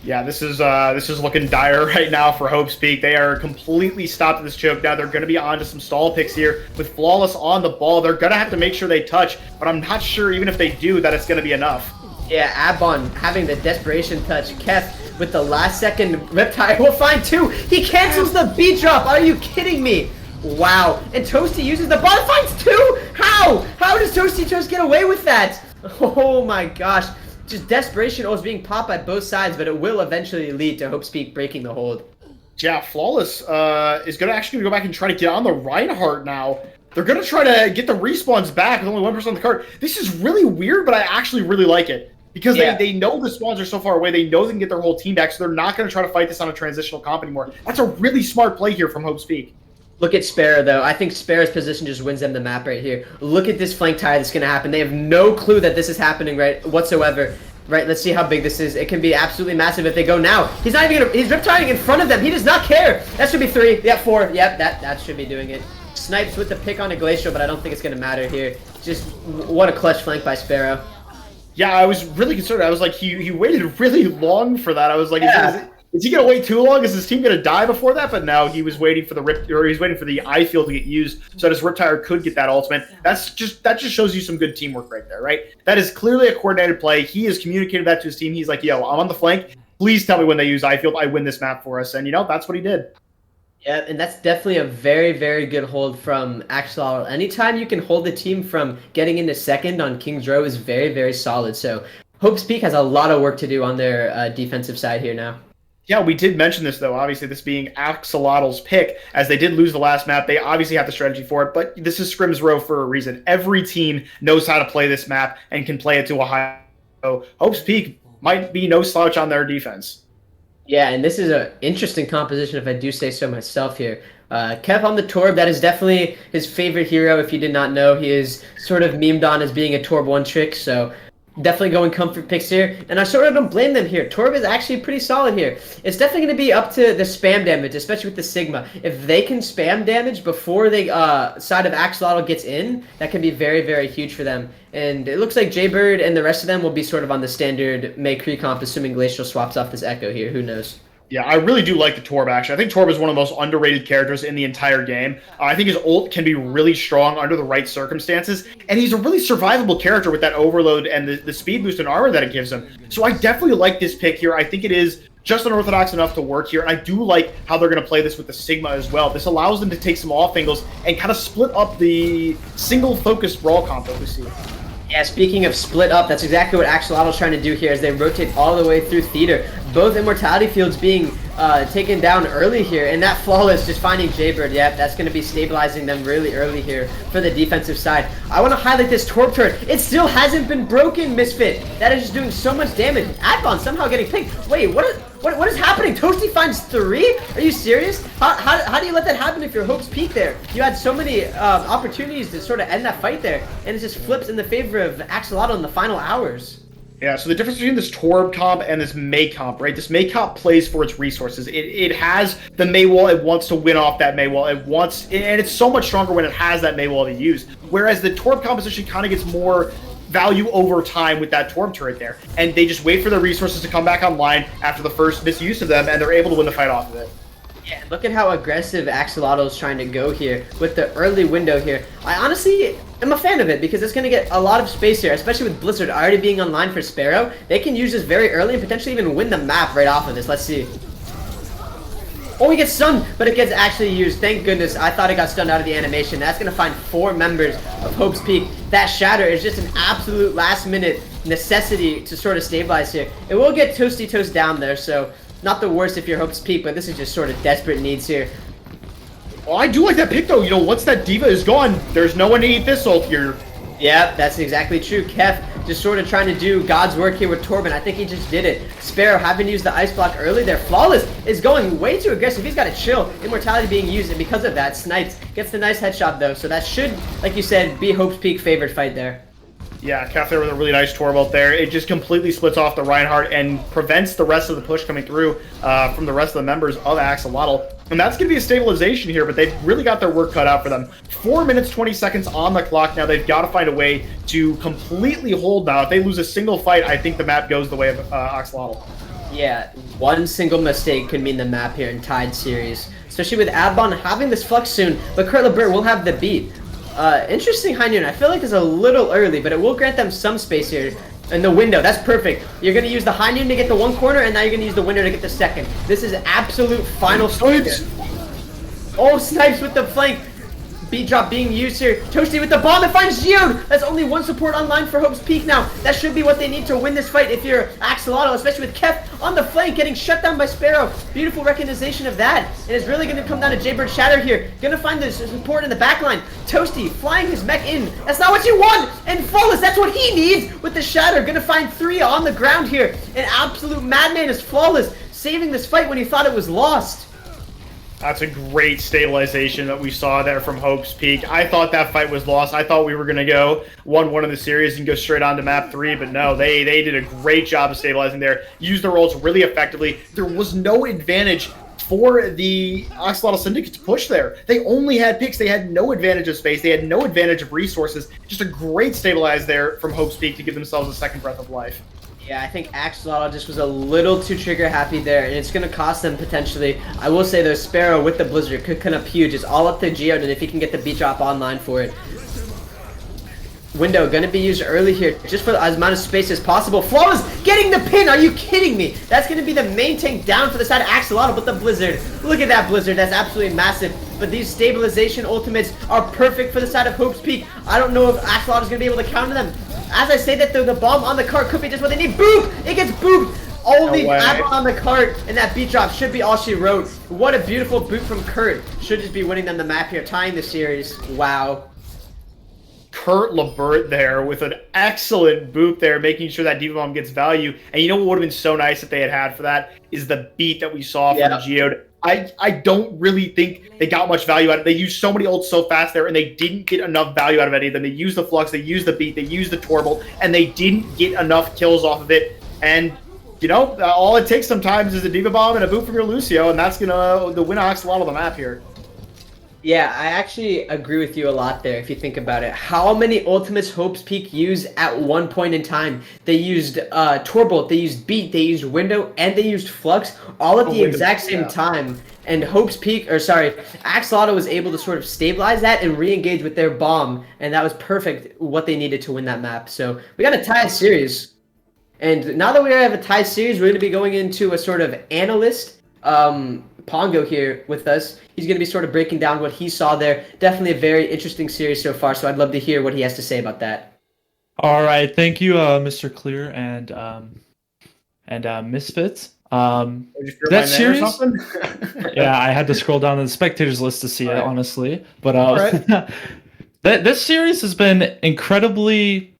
Yeah, this is looking dire right now for Hope's Peak. They are completely stopped at this choke. Now they're going to be onto some stall picks here with Flawless on the ball. They're going to have to make sure they touch, but I'm not sure even if they do that it's going to be enough. Yeah, Abon having the desperation touch. Kef with the last second Riptire will find two. He cancels the beat drop. Are you kidding me? Wow. And Toasty uses the ball, finds two. How? How does Toasty Toast get away with that? Oh my gosh. Just desperation was being popped by both sides, but it will eventually lead to Hope's Peak breaking the hold. Yeah, Flawless is going to actually go back and try to get on the Reinhardt now. They're going to try to get the respawns back with only 1% on the card. This is really weird, but I actually really like it. Because they know the spawns are so far away, they know they can get their whole team back, so they're not going to try to fight this on a transitional comp anymore. That's a really smart play here from Hope's Peak. Look at Sparrow, though. I think Sparrow's position just wins them the map right here. Look at this flank tie that's going to happen. They have no clue that this is happening whatsoever. Right, let's see how big this is. It can be absolutely massive if they go now. He's not even gonna, he's Riptiring in front of them. He does not care. That should be 3. Yep, 4. Yep, that should be doing it. Snipes with the pick on a Glacial, but I don't think it's going to matter here. Just what a clutch flank by Sparrow. Yeah, I was really concerned. I was like, he waited really long for that. I was like, Yeah. is he gonna wait too long? Is his team gonna die before that? But no, he was waiting for the rip, or he's waiting for the eye field to get used so that his Riptire could get that ultimate. That just shows you some good teamwork right there, right? That is clearly a coordinated play. He has communicated that to his team. He's like, yo, I'm on the flank. Please tell me when they use eye field. I win this map for us, and that's what he did. Yeah, and that's definitely a very, very good hold from Axolotl. Anytime you can hold the team from getting into second on King's Row is very, very solid. So Hope's Peak has a lot of work to do on their defensive side here now. Yeah, we did mention this, though. Obviously, this being Axolotl's pick, as they did lose the last map. They obviously have the strategy for it, but this is Scrim's Row for a reason. Every team knows how to play this map and can play it to a high. So Hope's Peak might be no slouch on their defense. Yeah, and this is an interesting composition, if I do say so myself here. Kev on the Torb, that is definitely his favorite hero. If you did not know, he is sort of memed on as being a Torb one trick, so definitely going comfort picks here. And I sort of don't blame them here. Torb is actually pretty solid here. It's definitely going to be up to the spam damage, especially with the Sigma. If they can spam damage before the side of Axolotl gets in, that can be very, very huge for them. And it looks like Jaybird and the rest of them will be sort of on the standard May Cree comp, assuming Glacial swaps off this Echo here. Who knows? Yeah, I really do like the Torb, actually. I think Torb is one of the most underrated characters in the entire game. I think his ult can be really strong under the right circumstances, and he's a really survivable character with that overload and the speed boost and armor that it gives him. So I definitely like this pick here. I think it is just unorthodox enough to work here, and I do like how they're going to play this with the Sigma as well. This allows them to take some off angles and kind of split up the single-focused brawl comp that we see. Yeah, speaking of split up, that's exactly what Axolotl's trying to do here as they rotate all the way through Theater. Both Immortality Fields being taken down early here, and that Flawless just finding Jaybird. Yep, that's going to be stabilizing them really early here for the defensive side. I want to highlight this Torb turret. It still hasn't been broken, Misfit. That is just doing so much damage. Adbon somehow getting pinked. Wait, what is happening? Toasty finds 3? Are you serious? How do you let that happen if your Hope's Peak there? You had so many opportunities to sort of end that fight there, and it just flips in the favor of Axolotl in the final hours. Yeah, so the difference between this Torb comp and this May comp, right? This May comp plays for its resources. It has the May wall. It wants to win off that May wall. And it's so much stronger when it has that May wall to use. Whereas the Torb composition kind of gets more value over time with that Torb turret there. And they just wait for the resources to come back online after the first misuse of them, and they're able to win the fight off of it. Yeah, look at how aggressive Axolotl is trying to go here with the early window here. I honestly am a fan of it because it's going to get a lot of space here, especially with Blizzard already being online for Sparrow. They can use this very early and potentially even win the map right off of this. Let's see. Oh, he gets stunned, but it gets actually used. Thank goodness. I thought it got stunned out of the animation. That's going to find 4 members of Hope's Peak. That Shatter is just an absolute last-minute necessity to sort of stabilize here. It will get Toasty Toast down there, so not the worst if you're Hope's Peak, but this is just sort of desperate needs here. Well, I do like that pick, though. Once that Diva is gone, there's no one to eat this ult here. Yeah, that's exactly true. Kef just sort of trying to do God's work here with Torben. I think he just did it. Sparrow having used the ice block early there. Flawless is going way too aggressive. He's got to chill. Immortality being used, and because of that, Snipes gets the nice headshot, though. So that should, like you said, be Hope's Peak favorite fight there. Yeah, Kef there with a really nice Torb out there. It just completely splits off the Reinhardt and prevents the rest of the push coming through from the rest of the members of Axolotl. And that's going to be a stabilization here, but they've really got their work cut out for them. 4 minutes, 20 seconds on the clock now. They've got to find a way to completely hold now. If they lose a single fight, I think the map goes the way of Axolotl. Yeah, one single mistake could mean the map here in Tide series. Especially with Adbon having this flux soon, but Kurt LeBert will have the beat. Interesting High Noon. I feel like it's a little early, but it will grant them some space here. In the window, that's perfect. You're going to use the High Noon to get the one corner, and now you're going to use the window to get the second. This is absolute final Snipes. Oh, Snipes with the flank. Beat drop being used here. Toasty with the bomb. It finds Geode. That's only one support online for Hope's Peak now. That should be what they need to win this fight if you're Axolotl, especially with Kef on the flank getting shut down by Sparrow. Beautiful recognition of that. And it's really going to come down to Jaybird Shatter here. Going to find the support in the backline. Toasty flying his mech in. That's not what you want. And Flawless, that's what he needs with the Shatter. Going to find 3 on the ground here. An absolute madman is Flawless, saving this fight when he thought it was lost. That's a great stabilization that we saw there from Hope's Peak. I thought that fight was lost. I thought we were going to go 1-1 in the series and go straight on to map 3, but no, they did a great job of stabilizing there. Used their ults really effectively. There was no advantage for the Axolotl Syndicate to push there. They only had picks. They had no advantage of space. They had no advantage of resources. Just a great stabilize there from Hope's Peak to give themselves a second breath of life. Yeah, I think Axolotl just was a little too trigger happy there, and it's going to cost them potentially. I will say, though, Sparrow with the Blizzard could come up huge. It's all up to Geode, and if he can get the beat drop online for it. Window going to be used early here, just for as amount of space as possible. Flawless getting the pin. Are you kidding me? That's going to be the main tank down for the side of Axolotl, but the Blizzard. Look at that Blizzard. That's absolutely massive. But these stabilization ultimates are perfect for the side of Hope's Peak. I don't know if Axolotl is going to be able to counter them. As I say that, though, the bomb on the cart could be just what they need. Boop! It gets booped. Only apple on the cart, and that beat drop should be all she wrote. What a beautiful boot from Kurt. Should just be winning them the map here, tying the series. Wow. Kurt Lebert there with an excellent boot there, making sure that Diva Bomb gets value. And you know what would have been so nice if they had for that is the beat that we saw from Geode. I don't really think they got much value out of it. They used so many ults so fast there, and they didn't get enough value out of any of them. They used the Flux, they used the beat, they used the Torbolt, and they didn't get enough kills off of it. And, you know, all it takes sometimes is a Diva Bomb and a boot from your Lucio, and that's going to win Axolotl on the map here. Yeah, I actually agree with you a lot there if you think about it. How many ultimates Hope's Peak used at one point in time? They used Torbolt, they used Beat, they used Window, and they used Flux all at the exact same time. And Hope's Peak, or sorry, Axolotl was able to sort of stabilize that and re-engage with their bomb. And that was perfect what they needed to win that map. So we got a tie series. And now that we have a tie series, we're going to be going into a sort of analyst Pongo here with us. He's going to be sort of breaking down what he saw there. Definitely a very interesting series so far, so I'd love to hear what he has to say about that. All right, thank you, Mr. Clear and Misfits. That series, yeah, I had to scroll down to the spectators list to see it, honestly. But this series has been incredibly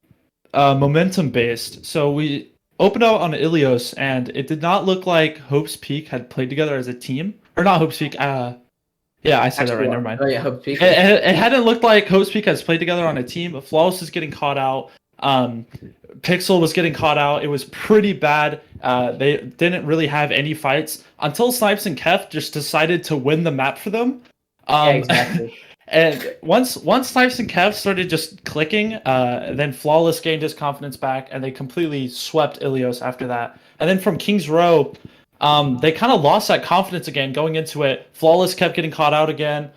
momentum based. So we opened out on Ilios, and it did not look like Hope's Peak had played together as a team, or not Hope's Peak. Yeah, I said that right. Never mind. Oh yeah, Hope's Peak. It hadn't looked like Hope's Peak has played together on a team. Flawless is getting caught out. Pixel was getting caught out. It was pretty bad. They didn't really have any fights until Snipes and Kef just decided to win the map for them. Yeah, exactly. And once Snipes and Kev started just clicking, then Flawless gained his confidence back, and they completely swept Ilios after that. And then from King's Row, they kind of lost that confidence again going into it. Flawless kept getting caught out again.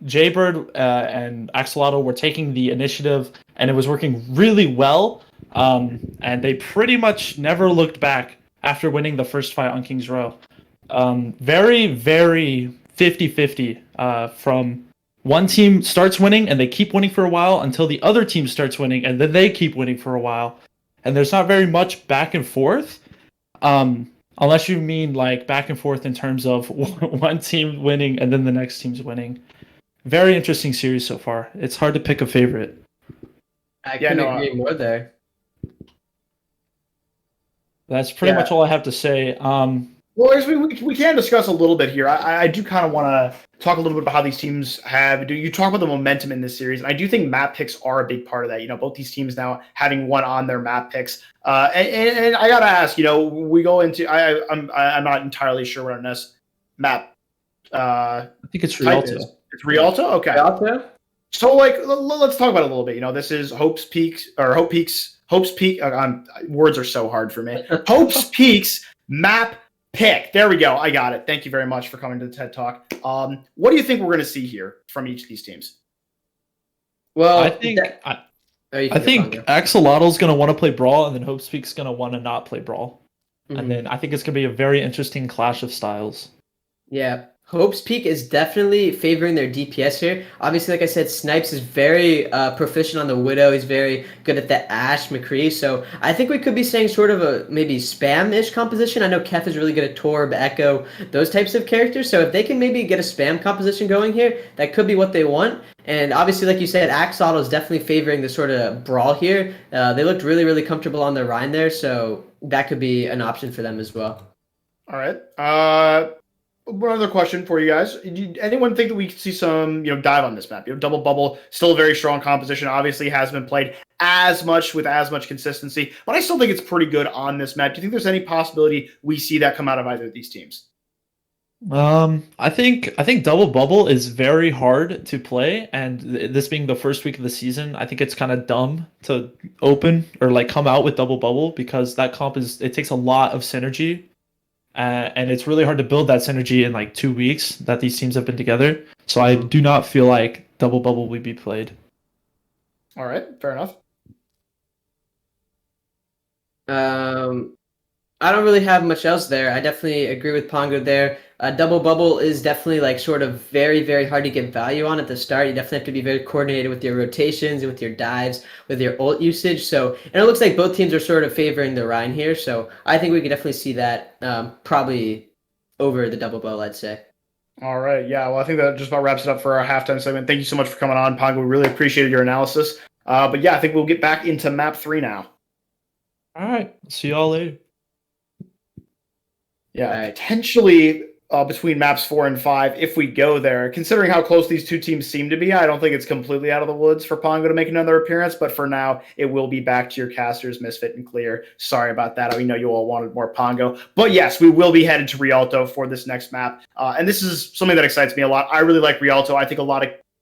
Jaybird and Axolotl were taking the initiative, and it was working really well. And they pretty much never looked back after winning the first fight on King's Row. Very, very 50-50 from one team starts winning and they keep winning for a while until the other team starts winning and then they keep winning for a while. And there's not very much back and forth. Unless you mean like back and forth in terms of one team winning and then the next team's winning. Very interesting series so far. It's hard to pick a favorite. I couldn't agree more there. That's pretty much all I have to say. Well, we can discuss a little bit here. I do kind of want to talk a little bit about how these teams have. You talk about the momentum in this series, and I do think map picks are a big part of that. You know, both these teams now having won on their map picks. And I gotta ask, you know, we go into. I'm not entirely sure what our next map. I think it's Rialto. It's Rialto. Okay. Rialto? So, like, let's talk about it a little bit. You know, this is Hope's Peak. Words are so hard for me. Hope's Peak's map pick. There we go. I got it. Thank you very much for coming to the TED Talk. What do you think we're going to see here from each of these teams? Well, I think Axolotl's going to want to play Brawl, and then Hope's Peak's going to want to not play Brawl. Mm-hmm. And then I think it's going to be a very interesting clash of styles. Yeah. Hope's Peak is definitely favoring their DPS here. Obviously, like I said, Snipes is very proficient on the Widow. He's very good at the Ashe, McCree. So I think we could be saying sort of a maybe spam-ish composition. I know Kef is really good at Torb, Echo, those types of characters. So if they can maybe get a spam composition going here, that could be what they want. And obviously, like you said, Axolotl is definitely favoring the sort of Brawl here. They looked really, really comfortable on their Rhine there. So that could be an option for them as well. All right. One other question for you guys. Anyone think that we could see some, dive on this map? Double Bubble, still a very strong composition. Obviously has been played with as much consistency, but I still think it's pretty good on this map. Do you think there's any possibility we see that come out of either of these teams? I think double bubble is very hard to play, and this being the first week of the season, I think it's kind of dumb to open or like come out with double bubble because that comp it takes a lot of synergy, and it's really hard to build that synergy in like 2 weeks that these teams have been together. So I do not feel like double bubble would be played. All right, fair enough. I don't really have much else there. I definitely agree with Pongo there. Double bubble is definitely like sort of very, very hard to get value on at the start. You definitely have to be very coordinated with your rotations and with your dives, with your ult usage. So, and it looks like both teams are sort of favoring the Rhine here. So I think we could definitely see that probably over the double bubble, I'd say. All right, yeah. Well, I think that just about wraps it up for our halftime segment. Thank you so much for coming on, Pongo. We really appreciated your analysis. But yeah, I think we'll get back into map 3 now. All right, see y'all later. Yeah, Right. potentially between maps 4 and 5, if we go there. Considering how close these two teams seem to be, I don't think it's completely out of the woods for Pongo to make another appearance. But for now, it will be back to your casters, Misfit and Clear. Sorry about that. I know you all wanted more Pongo. But yes, we will be headed to Rialto for this next map. And this is something that excites me a lot. I really like Rialto. I think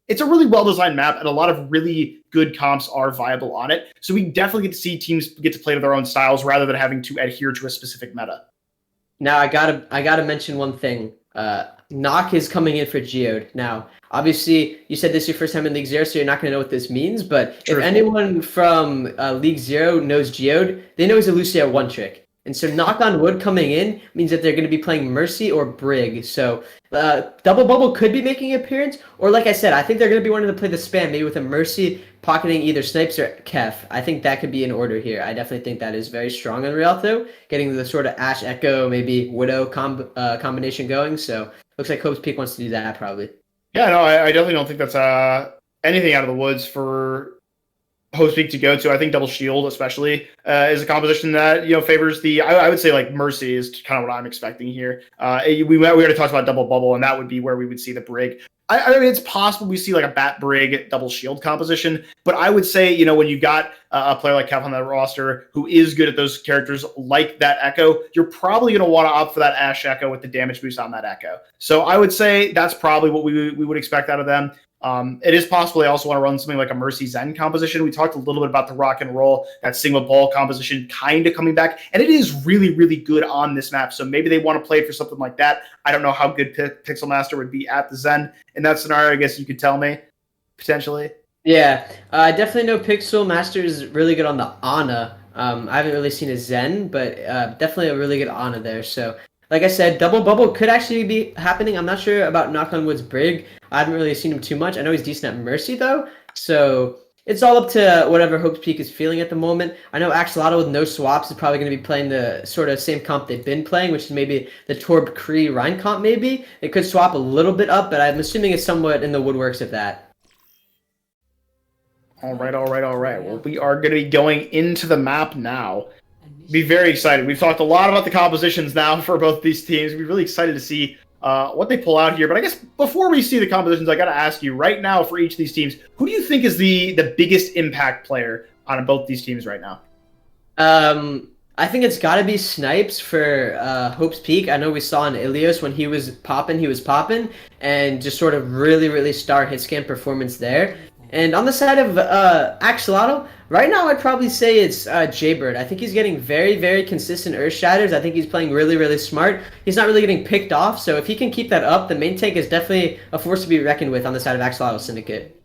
it's a really well-designed map, and a lot of really good comps are viable on it. So we definitely get to see teams get to play to their own styles rather than having to adhere to a specific meta. Now I gotta mention one thing. Knock is coming in for Geode. Now, obviously, you said this is your first time in League Zero, so you're not gonna know what this means. But True. if anyone from League Zero knows Geode, they know he's a Lucio one trick. And so Knock on Wood coming in means that they're going to be playing Mercy or Brig. So Double Bubble could be making an appearance. Or like I said, I think they're going to be wanting to play the spam, maybe with a Mercy pocketing either Snipes or Kef. I think that could be in order here. I definitely think that is very strong in Rialto, getting the sort of Ashe Echo, maybe Widow combination going. So looks like Hope's Peak wants to do that probably. Yeah, no, I definitely don't think that's anything out of the woods for Host Peak to go to. I think Double Shield especially is a composition that favors the. I would say like Mercy is kind of what I'm expecting here. We already talked about Double Bubble, and that would be where we would see the Brig. I mean, it's possible we see like a Bat Brig Double Shield composition, but I would say when you got a player like Kev on the roster who is good at those characters like that Echo, you're probably going to want to opt for that Ashe Echo with the damage boost on that Echo. So I would say that's probably what we would expect out of them. It is possible they also want to run something like a Mercy Zen composition. We talked a little bit about the rock and roll, that single ball composition kind of coming back, and it is really, really good on this map. So maybe they want to play for something like that. I don't know how good Pixel Master would be at the Zen in that scenario. I guess you could tell me, potentially. Yeah, I definitely know Pixel Master is really good on the Ana. I haven't really seen a Zen, but definitely a really good Ana there. So like I said, Double Bubble could actually be happening. I'm not sure about Knock on Wood's Brig. I haven't really seen him too much. I know he's decent at Mercy, though. So it's all up to whatever Hope's Peak is feeling at the moment. I know Axolotl with no swaps is probably going to be playing the sort of same comp they've been playing, which is maybe the Torb Kree Rhine comp, maybe. It could swap a little bit up, but I'm assuming it's somewhat in the woodworks of that. All right. Well, we are going to be going into the map now. Be very excited. We've talked a lot about the compositions now for both these teams. We're really excited to see what they pull out here. But I guess before we see the compositions, I got to ask you right now for each of these teams, who do you think is the biggest impact player on both these teams right now? I think it's got to be Snipes for Hope's Peak. I know we saw in Ilios when he was popping, and just sort of really, really star hit scan performance there. And on the side of Axolotl, right now I'd probably say it's Jaybird. I think he's getting very, very consistent Earth Shatters. I think he's playing really, really smart. He's not really getting picked off, so if he can keep that up, the main tank is definitely a force to be reckoned with on the side of Axolotl Syndicate.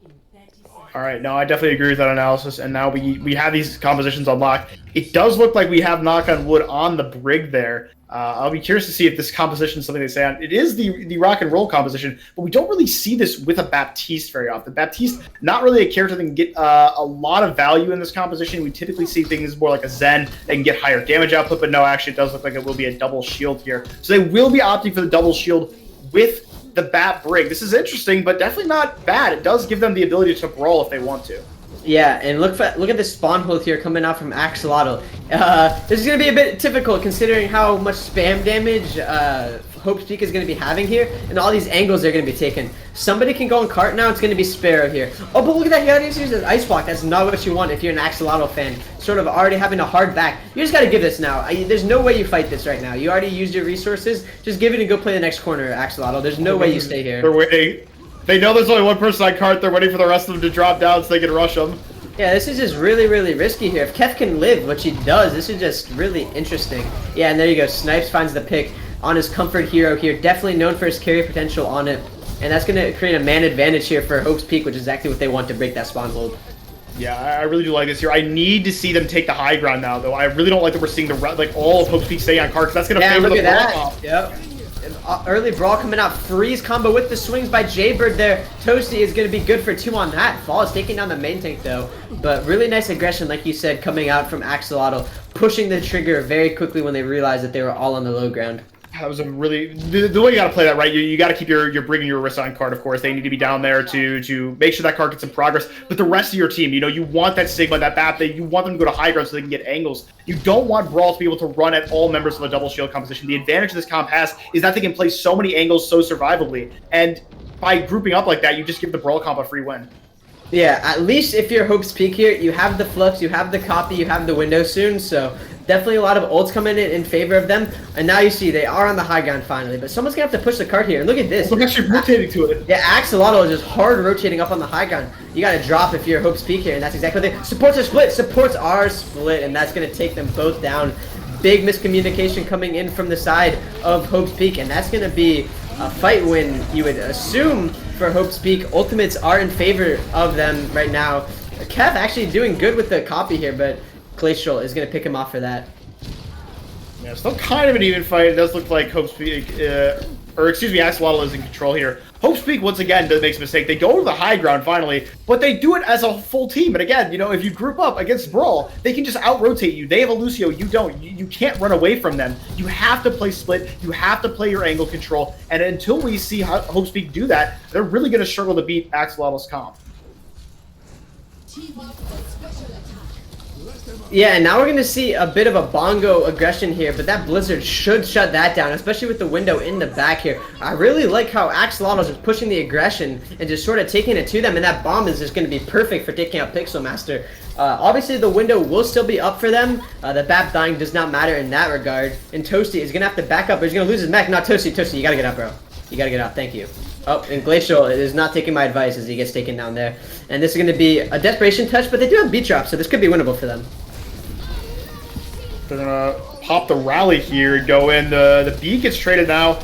All right, no, I definitely agree with that analysis. And now we have these compositions unlocked. It does look like we have Knock on Wood on the Brig there. I'll be curious to see if this composition is something they say on. It is the rock and roll composition, but we don't really see this with a Baptiste very often. Baptiste, not really a character that can get a lot of value in this composition. We typically see things more like a Zen that can get higher damage output, but no, actually it does look like it will be a double shield here. So they will be opting for the double shield with the Bat Brig. This is interesting, but definitely not bad. It does give them the ability to brawl if they want to. Yeah, and look at this spawn hold here coming out from Axolotl. This is going to be a bit difficult considering how much spam damage Hope's Peak is going to be having here, and all these angles they're going to be taken. Somebody can go on cart now, it's going to be Sparrow here. Oh, but look at that, he got to use an Ice Block. That's not what you want if you're an Axolotl fan. Sort of already having a hard back. You just got to give this now. There's no way you fight this right now. You already used your resources. Just give it and go play the next corner, Axolotl. There's no way you stay here. They're waiting. They know there's only one person on cart. They're waiting for the rest of them to drop down so they can rush them. Yeah, this is just really, really risky here. If Kef can live, which he does, this is just really interesting. Yeah, and there you go. Snipes finds the pick on his comfort hero here. Definitely known for his carry potential on it. And that's going to create a man advantage here for Hope's Peak, which is exactly what they want to break that spawn hold. Yeah, I really do like this here. I need to see them take the high ground now, though. I really don't like that we're seeing all of Hope's Peak stay on cart, because that's going to favor the brawl. Yep. Early brawl coming out. Freeze combo with the swings by Jaybird there. Toasty is going to be good for 2 on that. Fall is taking down the main tank, though. But really nice aggression, like you said, coming out from Axolotl, pushing the trigger very quickly when they realized that they were all on the low ground. That was a really the way you got to play that, right? You got to keep your bringing your wrist on card. Of course, they need to be down there to make sure that card gets some progress. But the rest of your team, you want that Sigma, that BAP, you want them to go to high ground so they can get angles. You don't want Brawl to be able to run at all members of a double shield composition. The advantage this comp has is that they can play so many angles so survivably, and by grouping up like that, you just give the Brawl comp a free win. Yeah, at least if you're Hope's Peak here, you have the Flux, you have the Copy, you have the Window soon, so definitely a lot of ults coming in favor of them. And now you see they are on the high ground finally, but someone's going to have to push the cart here. And look at this. Look, actually rotating to it. Yeah, Axolotl is just hard rotating up on the high ground. You got to drop if you're Hope's Peak here, and that's exactly what they... Supports are split, supports are split, and that's going to take them both down. Big miscommunication coming in from the side of Hope's Peak, and that's going to be a fight win, you would assume, for Hope's Peak. Ultimates are in favor of them right now. Kev actually doing good with the copy here, but Glacial is going to pick him off for that. Yeah, still kind of an even fight. It does look like Hope's Peak, Axolotl is in control here. Hope's Peak, once again, makes a mistake. They go to the high ground finally, but they do it as a full team. And again, if you group up against Brawl, they can just out-rotate you. They have a Lucio, you don't. You can't run away from them. You have to play split. You have to play your angle control. And until we see Hope's Peak do that, they're really going to struggle to beat Axolotl's comp. Yeah, and now we're going to see a bit of a bongo aggression here, but that Blizzard should shut that down, especially with the window in the back here. I really like how Axolotl is just pushing the aggression and just sort of taking it to them, and that bomb is just going to be perfect for taking out Pixel Master. Obviously, the window will still be up for them. The BAP dying does not matter in that regard, and Toasty is going to have to back up, or he's going to lose his mech. Not Toasty, you got to get out, bro. You got to get out, thank you. Oh, and Glacial is not taking my advice as he gets taken down there. And this is going to be a desperation touch, but they do have beat drop, so this could be winnable for them. They're going to pop the rally here and go in. The B gets traded now.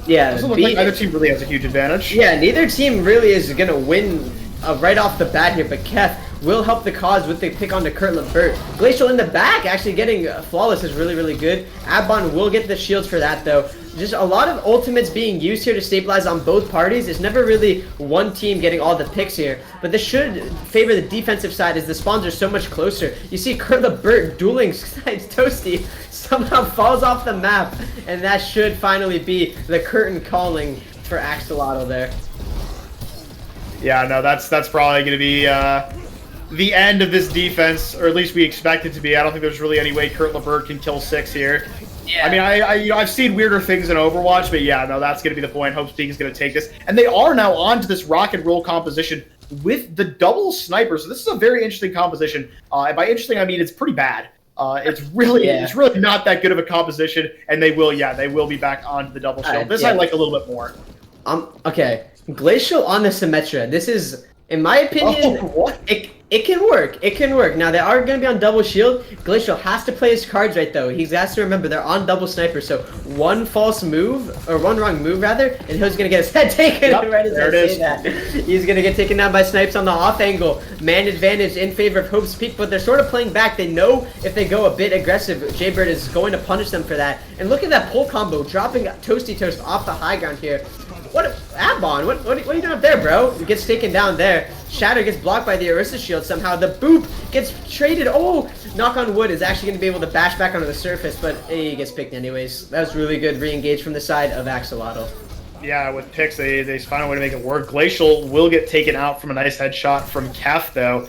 Yeah, doesn't look like either team really has a huge advantage. Yeah, neither team really is going to win right off the bat here, but Kef will help the cause with the pick onto Kurt Lambert. Glacial in the back actually getting flawless is really, really good. Abbon will get the shields for that, though. Just a lot of ultimates being used here to stabilize on both parties. It's never really one team getting all the picks here, but this should favor the defensive side as the spawns are so much closer. You see Kurt Lambert dueling Toasty somehow falls off the map, and that should finally be the curtain calling for Axolotl there. Yeah, no, that's probably going to be the end of this defense, or at least we expect it to be. I don't think there's really any way Kurt Lambert can kill 6 here. Yeah. I mean, I've seen weirder things in Overwatch, but yeah, no, that's going to be the point. Hope's Peak is going to take this. And they are now on to this rock and roll composition with the double sniper. So this is a very interesting composition. And by interesting, I mean it's pretty bad. It's really not that good of a composition, and they will be back onto the double shield. This I like a little bit more. Okay. Glacial on the Symmetra. This is, in my opinion, it can work. It can work. Now, they are going to be on double shield. Glacial has to play his cards right, though. He has to remember they're on double sniper, so one false move, or one wrong move, rather, and he's going to get his head taken right as I say that. He's going to get taken down by snipes on the off angle. Man advantage in favor of Hope's Peak, but they're sort of playing back. They know if they go a bit aggressive, Jaybird is going to punish them for that. And look at that pull combo, dropping Toasty Toast off the high ground here. What, Abbon, what are you doing up there, bro? He gets taken down there. Shatter gets blocked by the Orisa shield somehow. The boop gets traded. Oh, knock on wood is actually going to be able to bash back onto the surface, but he gets picked anyways. That was really good re-engage from the side of Axolotl. yeah, with picks, they find a way to make it work. Glacial will get taken out from a nice headshot from Kef, though.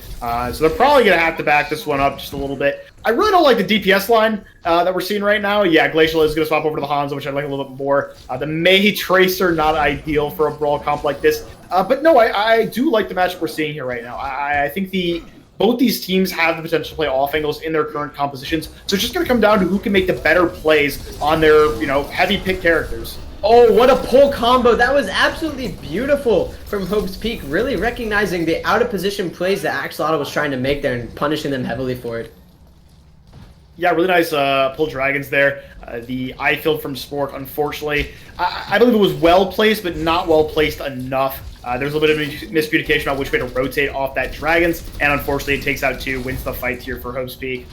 So they're probably going to have to back this one up just a little bit. I really don't like the DPS line that we're seeing right now. Yeah, Glacial is going to swap over to the Hanzo, which I like a little bit more. The May Tracer, not ideal for a brawl comp like this. But no, I do like the matchup we're seeing here right now. I think both these teams have the potential to play off angles in their current compositions. So it's just going to come down to who can make the better plays on their, heavy pick characters. Oh, what a pull combo. That was absolutely beautiful from Hope's Peak, really recognizing the out-of-position plays that Axolotl was trying to make there and punishing them heavily for it. Yeah, really nice pull dragons there. The eye field from Spork, unfortunately, I believe it was well placed, but not well placed enough. There's a little bit of miscommunication on which way to rotate off that dragons, and unfortunately, it takes out 2, wins the fight here for Hope's Peak.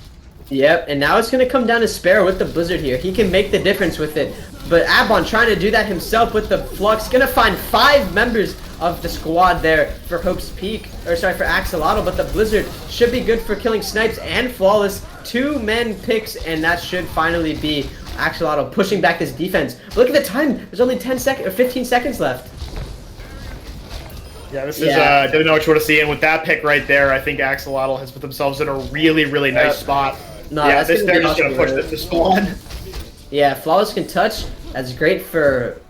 Yep, and now it's going to come down to Sparrow with the Blizzard here. He can make the difference with it. But Abon trying to do that himself with the Flux. Going to find 5 members of the squad there for Hope's Peak. Or sorry, for Axolotl. But the Blizzard should be good for killing Snipes and Flawless. 2-men picks, and that should finally be Axolotl pushing back this defense. But look at the time. There's only 10 seconds or 15 seconds left. Yeah, this is definitely what you want to see. And with that pick right there, I think Axolotl has put themselves in a really, really nice spot. No, yeah, they're just going to push this to spawn. Yeah, Flawless can touch. That's great for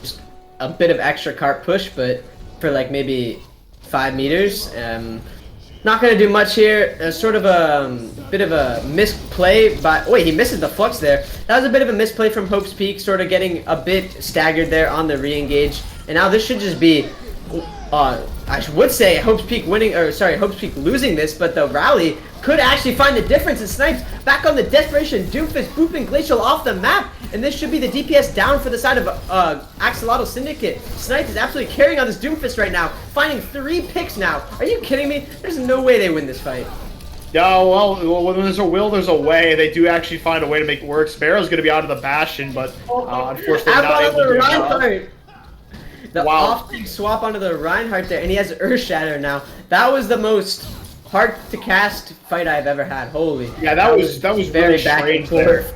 just a bit of extra cart push, but for like maybe 5 meters. Not going to do much here. Sort of a bit of a misplay by... Wait, he misses the Flux there. That was a bit of a misplay from Hope's Peak, sort of getting a bit staggered there on the re-engage. And now this should just be... I would say Hope's Peak winning, or sorry, Hope's Peak losing this, but the rally could actually find the difference in Snipes. Back on the Desperation, Doomfist booping Glacial off the map, and this should be the DPS down for the side of Axolotl Syndicate. Snipes is absolutely carrying on this Doomfist right now, finding 3 picks now. Are you kidding me? There's no way they win this fight. Yeah, well, when there's a will, there's a way. They do actually find a way to make it work. Sparrow's going to be out of the Bastion, but unfortunately not able to do it. The off-pick swap onto the Reinhardt there, and he has Earth Shatter now. That was the most hard-to-cast fight I've ever had. Holy. Yeah, that was very strange there.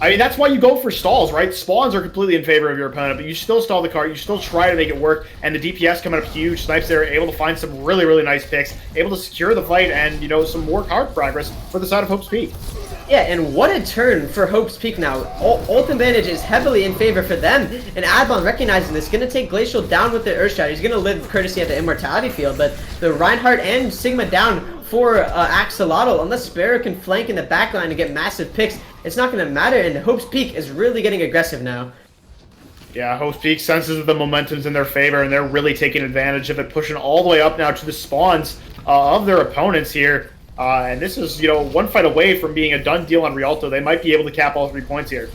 I mean, that's why you go for stalls, right? Spawns are completely in favor of your opponent, but you still stall the cart, you still try to make it work, and the DPS coming up huge. Snipes there, able to find some really, really nice picks, able to secure the fight, and, some more card progress for the side of Hope's Peak. Yeah, and what a turn for Hope's Peak now. Ult advantage is heavily in favor for them, and Adbon recognizing this, going to take Glacial down with the Earth Shatter. He's going to live courtesy of the Immortality field, but the Reinhardt and Sigma down for Axolotl. Unless Sparrow can flank in the backline and get massive picks, it's not going to matter, and Hope's Peak is really getting aggressive now. Yeah, Hope's Peak senses that the momentum's in their favor, and they're really taking advantage of it, pushing all the way up now to the spawns of their opponents here. And this is, one fight away from being a done deal on Rialto. They might be able to cap all 3 points here.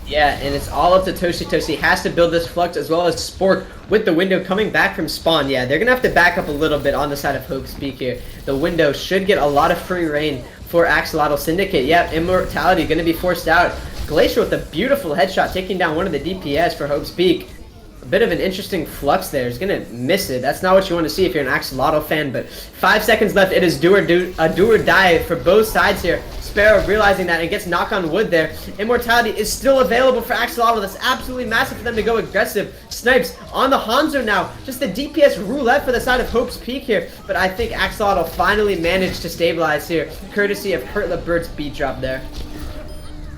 Yeah, and it's all up to Toshi. Toshi has to build this Flux as well as Spork with the window coming back from spawn. Yeah, they're going to have to back up a little bit on the side of Hope's Peak here. The window should get a lot of free reign for Axolotl Syndicate. Yep, Immortality going to be forced out. Glacier with a beautiful headshot taking down one of the DPS for Hope's Peak. A bit of an interesting Flux there. He's going to miss it. That's not what you want to see if you're an Axolotl fan, but 5 seconds left. It is do or die for both sides here. Sparrow realizing that and gets knock on wood there. Immortality is still available for Axolotl. That's absolutely massive for them to go aggressive. Snipes on the Hanzo now. Just the DPS roulette for the side of Hope's Peak here. But I think Axolotl finally managed to stabilize here, courtesy of Hurtlabert's beat drop there.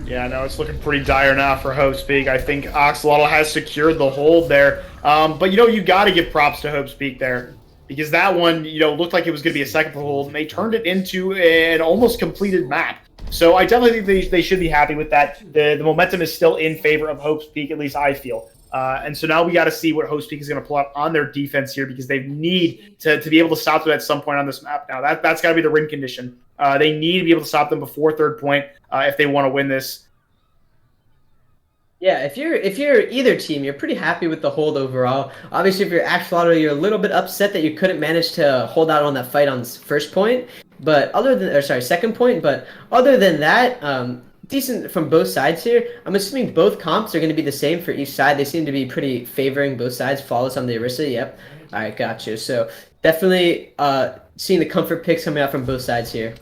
Yeah, no, it's looking pretty dire now for Hope's Peak. I think Axolotl has secured the hold there. But, you got to give props to Hope's Peak there. Because that one, looked like it was going to be a second hold, and they turned it into an almost completed map. So I definitely think they should be happy with that. The momentum is still in favor of Hope's Peak, at least I feel. And so now we got to see what Hope's Peak is going to pull out on their defense here, because they need to be able to stop them at some point on this map. Now, that's got to be the win condition. They need to be able to stop them before 3rd point if they want to win this. Yeah, if you're either team, you're pretty happy with the hold overall. Obviously, if you're Axolotl, you're a little bit upset that you couldn't manage to hold out on that fight on 1st point. But other than, 2nd point. But other than that, decent from both sides here. I'm assuming both comps are going to be the same for each side. They seem to be pretty favoring both sides. Flawless on the Orisa. Yep. All right, gotcha. So definitely seeing the comfort picks coming out from both sides here.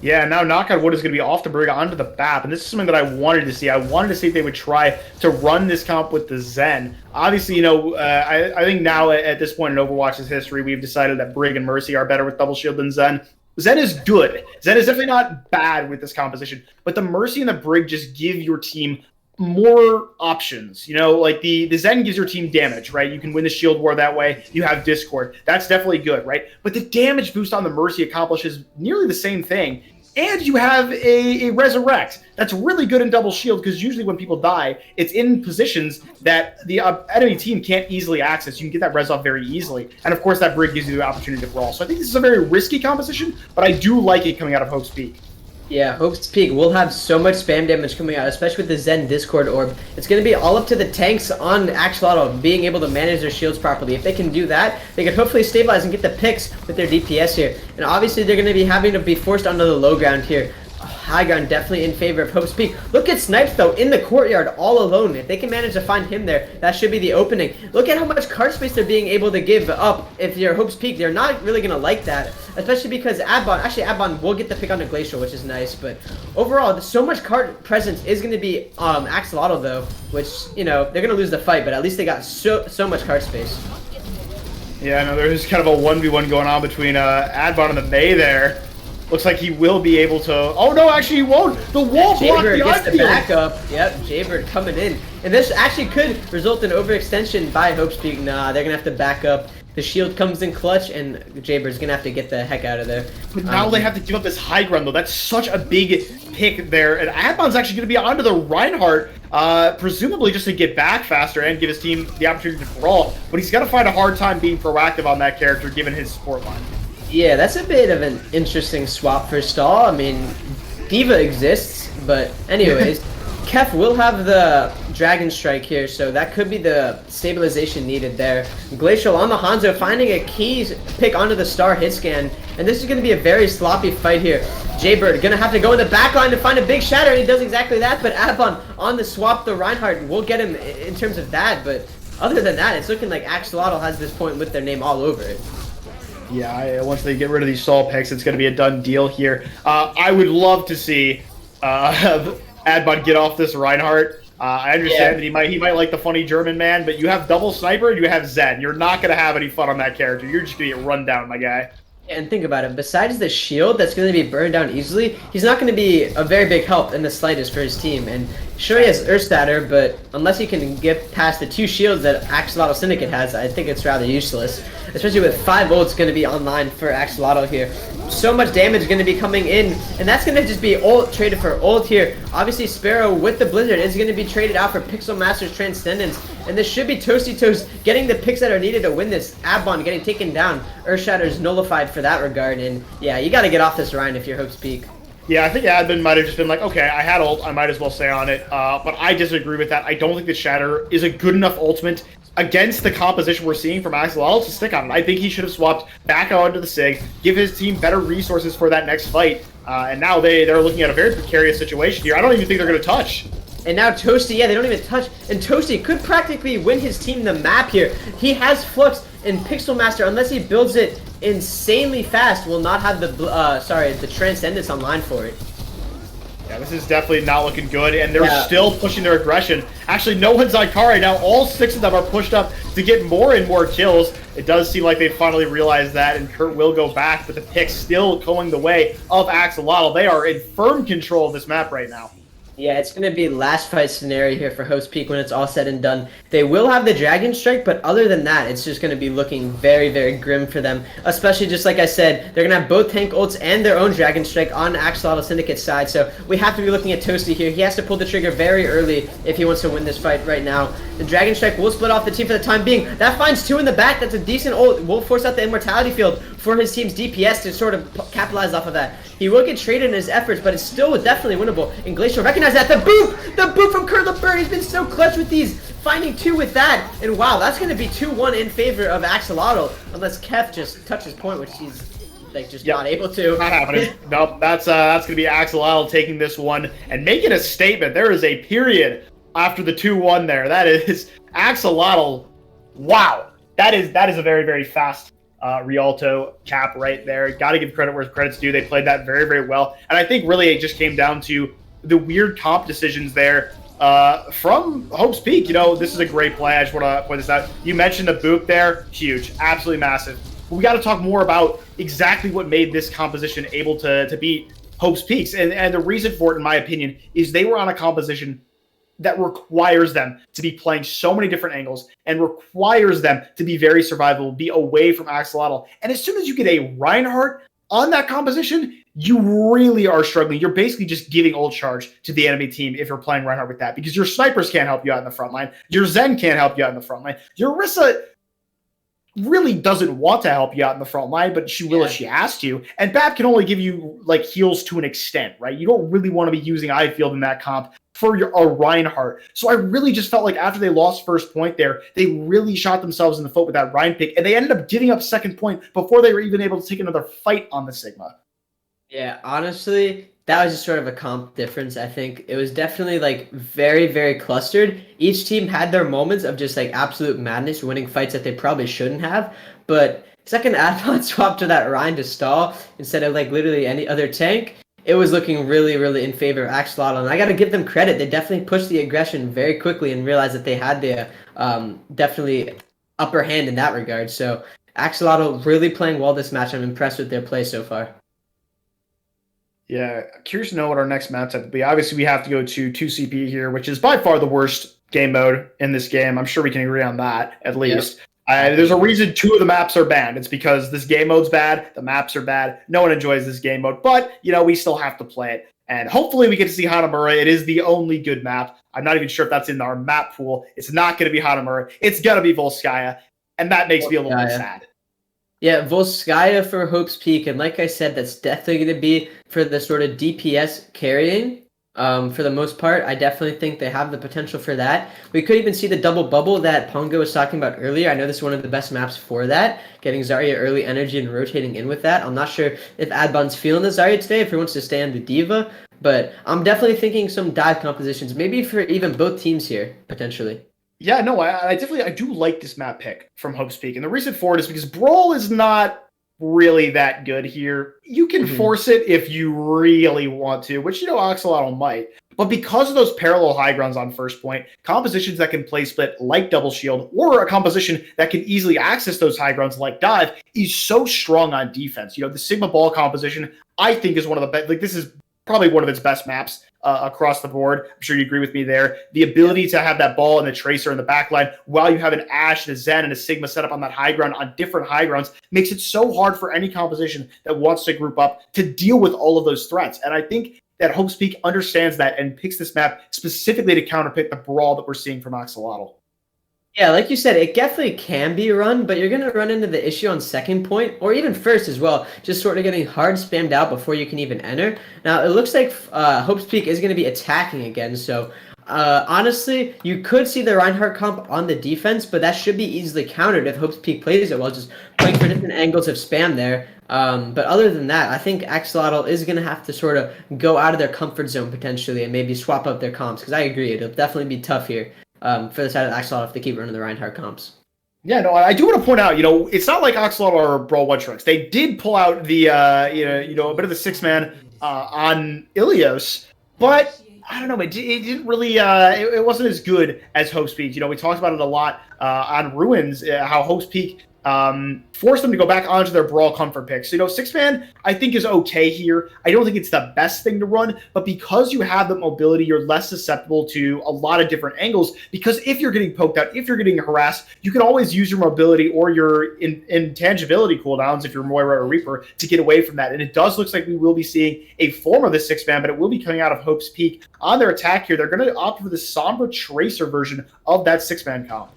Yeah, now knock on wood is going to be off the Brig onto the BAP, and this is something that I wanted to see. I wanted to see if they would try to run this comp with the Zen. Obviously, I think now at this point in Overwatch's history, we've decided that Brig and Mercy are better with double shield than Zen. Zen is good. Zen is definitely not bad with this composition, but the Mercy and the Brig just give your team more options. Like the Zen gives your team damage, right? You can win the shield war that way. You have Discord. That's definitely good, right? But the damage boost on the Mercy accomplishes nearly the same thing. And you have a Resurrect. That's really good in double shield because usually when people die, it's in positions that the enemy team can't easily access. You can get that res off very easily. And of course, that Brig gives you the opportunity to brawl. So I think this is a very risky composition, but I do like it coming out of Hope's Peak. Yeah, Hope's Peak will have so much spam damage coming out, especially with the Zen Discord Orb. It's going to be all up to the tanks on Axolotl being able to manage their shields properly. If they can do that, they can hopefully stabilize and get the picks with their DPS here. And obviously, they're going to be having to be forced onto the low ground here. High ground definitely in favor of Hope's Peak. Look at Snipes, though, in the courtyard all alone. If they can manage to find him there, that should be the opening. Look at how much card space they're being able to give up if you're Hope's Peak. They're not really going to like that, especially because Adbon will get the pick on the Glacial, which is nice. But overall, so much card presence is going to be Axolotl, though, which, they're going to lose the fight, but at least they got so much card space. Yeah, no, there's kind of a 1v1 going on between Adbon and the Mei there. Looks like he will be able to... Oh, no, actually he won't. The wall blocked the gets the field. backup. Yep, Jaybird coming in. And this actually could result in overextension by Hope's Peak. Nah, they're going to have to back up. The shield comes in clutch, and Jaybird's going to have to get the heck out of there. But now they have to give up this high ground, though. That's such a big pick there. And Adbon's actually going to be onto the Reinhardt, presumably just to get back faster and give his team the opportunity to brawl. But he's going to find a hard time being proactive on that character, given his support line. Yeah, that's a bit of an interesting swap for stall. I mean, Diva exists, but anyways, Kef will have the Dragon Strike here, so that could be the stabilization needed there. Glacial on the Hanzo, finding a key pick onto the Star hit scan, and this is going to be a very sloppy fight here. Jaybird going to have to go in the back line to find a big shatter, and he does exactly that, but Adbon on the swap, the Reinhardt will get him in terms of that, but other than that, it's looking like Axolotl has this point with their name all over it. Yeah, once they get rid of these stall picks, it's going to be a done deal here. I would love to see Adbon get off this Reinhardt. I understand that he might like the funny German man, but you have double sniper and you have Zen. You're not going to have any fun on that character. You're just going to get run down, my guy. And think about it, besides the shield that's going to be burned down easily, he's not going to be a very big help in the slightest for his team. And sure, he has Earthstatter, but unless he can get past the 2 shields that Axolotl Syndicate has, I think it's rather useless. Especially with 5 ults going to be online for Axolotl here. So much damage going to be coming in, and that's going to just be ult traded for ult here. Obviously, Sparrow with the Blizzard is going to be traded out for Pixel Master's Transcendence, and this should be Toasty Toast getting the picks that are needed to win this. Adbon getting taken down. Earthshatter's nullified for that regard, and yeah, you got to get off this Rhine if you're Hope's Peak. Yeah, I think Admin might have just been like, okay, I had ult, I might as well stay on it. But I disagree with that. I don't think the Shatter is a good enough ultimate against the composition we're seeing from Axolotl to stick on it. I think he should have swapped back onto the Sig, give his team better resources for that next fight. And now they're looking at a very precarious situation here. I don't even think they're going to touch. And now Toasty, yeah, they don't even touch. And Toasty could practically win his team the map here. He has Flux and Pixel Master, unless he builds it insanely fast, will not have the Transcendence online for it. Yeah, this is definitely not looking good, and they're still pushing their aggression. Actually, no one's on Kari now. All 6 of them are pushed up to get more and more kills. It does seem like they finally realized that, and Kurt will go back, but the pick's still going the way of Axolotl. They are in firm control of this map right now. Yeah, it's going to be last fight scenario here for Host Peak when it's all said and done. They will have the Dragon Strike, but other than that, it's just going to be looking very, very grim for them. Especially just like I said, they're going to have both tank ults and their own Dragon Strike on Axolotl Syndicate's side. So we have to be looking at Toasty here. He has to pull the trigger very early if he wants to win this fight right now. The Dragon Strike will split off the team for the time being. That finds 2 in the back. That's a decent ult. Will force out the Immortality Field for his team's DPS to sort of capitalize off of that. He will get traded in his efforts, but it's still definitely winnable. And Glacial recognize that. The boot from Kurt LeBurn. He's been so clutch with these, finding 2 with that. And wow, that's going to be 2-1 in favor of Axolotl, unless Kef just touches point, which he's not able to. Not happening. Nope, that's going to be Axolotl taking this one and making a statement. There is a period after the 2-1 there. That is Axolotl. Wow, that is a very, very fast Rialto cap right there. Got to give credit where credit's due. They played that very, very well. And I think really it just came down to the weird comp decisions there from Hope's Peak. This is a great play. I just want to point this out. You mentioned the boop there. Huge. Absolutely massive. But we got to talk more about exactly what made this composition able to beat Hope's Peaks. And the reason for it, in my opinion, is they were on a composition that requires them to be playing so many different angles and requires them to be very survivable, be away from Axolotl. And as soon as you get a Reinhardt on that composition, you really are struggling. You're basically just giving ult charge to the enemy team if you're playing Reinhardt with that, because your snipers can't help you out in the front line. Your Zen can't help you out in the front line. Your Orisa really doesn't want to help you out in the front line, but she will if she has to. And Bap can only give you like heals to an extent, right? You don't really want to be using Ifield in that comp for a Reinhardt. So I really just felt like after they lost first point there, they really shot themselves in the foot with that Rein pick, and they ended up giving up second point before they were even able to take another fight on the Sigma. Yeah, honestly, that was just sort of a comp difference. I think it was definitely like very, very clustered. Each team had their moments of just like absolute madness, winning fights that they probably shouldn't have. But second Advon swap to that Rein to stall instead of like literally any other tank, it was looking really, really in favor of Axolotl. And I got to give them credit. They definitely pushed the aggression very quickly and realized that they had the definitely upper hand in that regard. So Axolotl really playing well this match. I'm impressed with their play so far. Yeah, curious to know what our next matchup will be. Obviously, we have to go to 2CP here, which is by far the worst game mode in this game. I'm sure we can agree on that, at least. Yep. There's a reason 2 of the maps are banned. It's because this game mode's bad, the maps are bad, no one enjoys this game mode, but, we still have to play it. And hopefully we get to see Hanamura. It is the only good map. I'm not even sure if that's in our map pool. It's not going to be Hanamura. It's going to be Volskaya, and that makes me a little bit sad. Yeah, Volskaya for Hope's Peak, and like I said, that's definitely going to be for the sort of DPS carrying. For the most part, I definitely think they have the potential for that. We could even see the double bubble that Pongo was talking about earlier. I know this is one of the best maps for that, getting Zarya early energy and rotating in with that. I'm not sure if Adbon's feeling the Zarya today, if he wants to stay on the Diva, but I'm definitely thinking some dive compositions, maybe for even both teams here, potentially. Yeah, no, I do like this map pick from Hope's Peak. And the reason for it is because Brawl is not really that good here. You can force it if you really want to, which, Axolotl might. But because of those parallel high grounds on first point, compositions that can play split like Double Shield, or a composition that can easily access those high grounds like Dive, is so strong on defense. The Sigma Ball composition, I think, is one of the best. This is probably one of its best maps across the board. I'm sure you agree with me there. The ability to have that ball and the tracer in the backline while you have an Ashe, and a Zen, and a Sigma set up on that high ground on different high grounds makes it so hard for any composition that wants to group up to deal with all of those threats. And I think that Hope's Peak understands that and picks this map specifically to counterpick the Brawl that we're seeing from Axolotl. Yeah, like you said, it definitely can be run, but you're going to run into the issue on second point, or even first as well, just sort of getting hard spammed out before you can even enter. Now, it looks like Hope's Peak is going to be attacking again, so honestly, you could see the Reinhardt comp on the defense, but that should be easily countered if Hope's Peak plays it well, just playing for different angles of spam there. But other than that, I think Axolotl is going to have to sort of go out of their comfort zone potentially and maybe swap up their comps, because I agree, it'll definitely be tough here. For the side of Axolotl if they keep running the Reinhardt comps. Yeah, no, I do want to point out, it's not like Axolotl are Brawl one tricks. They did pull out the, a bit of the 6-man on Ilios, but I don't know, it didn't really, it wasn't as good as Hope's Peak. We talked about it a lot on Ruins, how Hope's Peak force them to go back onto their Brawl comfort picks. 6-man, I think, is okay here. I don't think it's the best thing to run, but because you have the mobility, you're less susceptible to a lot of different angles, because if you're getting poked out, if you're getting harassed, you can always use your mobility or your intangibility cooldowns, if you're Moira or Reaper, to get away from that. And it does look like we will be seeing a form of the 6-man, but it will be coming out of Hope's Peak. On their attack here, they're going to opt for the Sombra Tracer version of that 6-man comp.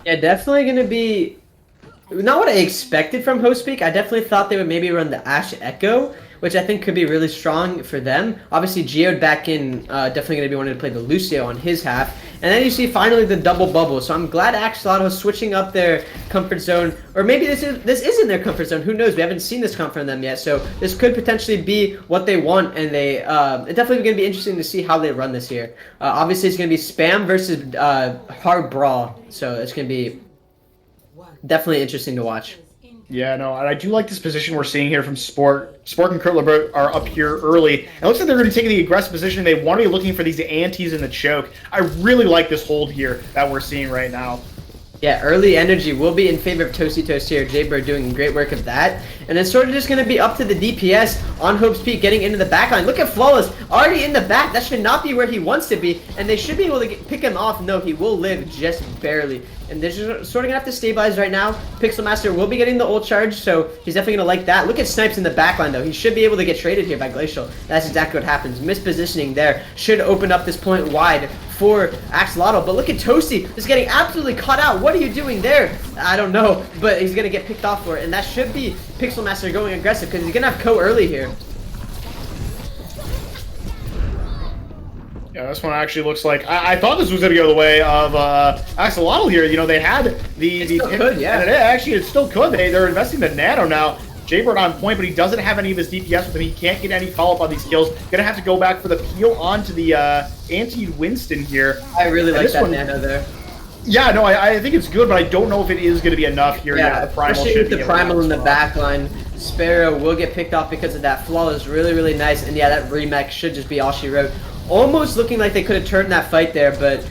Yeah, definitely going to be not what I expected from Hope's Peak. I definitely thought they would maybe run the Ashe Echo, which I think could be really strong for them. Obviously, Geode back in, definitely going to be wanting to play the Lucio on his half. And then you see finally the double bubble. So I'm glad Axolotl is switching up their comfort zone. Or maybe this isn't their comfort zone. Who knows? We haven't seen this comp from them yet. So this could potentially be what they want. And it's definitely going to be interesting to see how they run this here. Obviously, it's going to be spam versus hard brawl. So it's going to be definitely interesting to watch. Yeah, no, and I do like this position we're seeing here from Sport. Sport and Kurtler are up here early. And it looks like they're going to take the aggressive position. They want to be looking for these antes in the choke. I really like this hold here that we're seeing right now. Yeah, early energy will be in favor of Toasty Toast here. Jaybird doing great work of that. And it's sort of just going to be up to the DPS on Hope's Peak getting into the backline. Look at Flawless, already in the back. That should not be where he wants to be. And they should be able to pick him off. No, he will live just barely. And they're just sort of going to have to stabilize right now. Pixel Master will be getting the ult charge, so he's definitely going to like that. Look at Snipes in the backline, though. He should be able to get traded here by Glacial. That's exactly what happens. Mispositioning there should open up this point wide for Axolotl. But look at Toasty just getting absolutely caught out. What are you doing there? I don't know, but he's going to get picked off for it. And that should be Pixel Master going aggressive because he's going to have Ko early here. Yeah, this one actually looks like I thought this was going to go the way of Axolotl here. You know, they had the still could, yeah. And it still could. They're investing the nano now. Jaybird on point, but he doesn't have any of his DPS with him. He can't get any follow-up on these kills. Gonna have to go back for the peel onto the anti-Winston here. I really like that nano there. Yeah, no, I think it's good, but I don't know if it is going to be enough here. Yeah, the Primal especially should with be the Primal in the back line. Sparrow will get picked off because of that. Flawless really, really nice. And yeah, that remake should just be all she wrote. Almost looking like they could have turned that fight there, but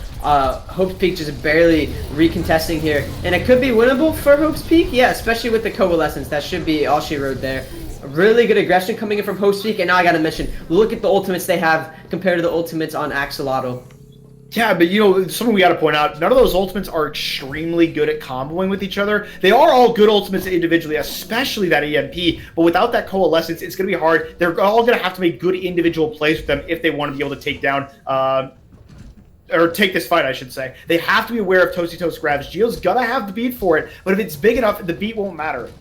Hope's Peak just barely recontesting here. And it could be winnable for Hope's Peak. Yeah, especially with the Coalescence. That should be all she wrote there. Really good aggression coming in from Hope's Peak. And now I got to mention, look at the ultimates they have compared to the ultimates on Axolotl. Yeah, but you know, something we got to point out, none of those ultimates are extremely good at comboing with each other. They are all good ultimates individually, especially that EMP, but without that coalescence, it's going to be hard. They're all going to have to make good individual plays with them if they want to be able to take down, or take this fight, I should say. They have to be aware of Toasty Toast grabs. Gio's going to have the beat for it, but if it's big enough, the beat won't matter.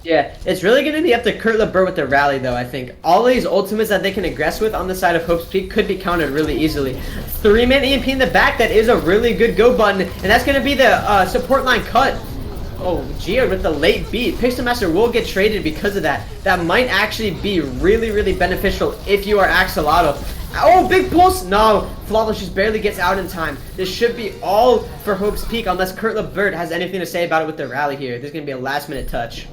Yeah, it's really going to be up to Kurt LeBurt with the rally, though, I think. All these ultimates that they can aggress with on the side of Hope's Peak could be countered really easily. 3-man EMP in the back, that is a really good go button, and that's going to be the support line cut. Oh, Gio with the late beat. Pixel Master will get traded because of that. That might actually be really, really beneficial if you are Axolotl. Oh, big pulse! No, Flawless just barely gets out in time. This should be all for Hope's Peak unless Kurt LeBurt has anything to say about it with the rally here. This is going to be a last-minute touch.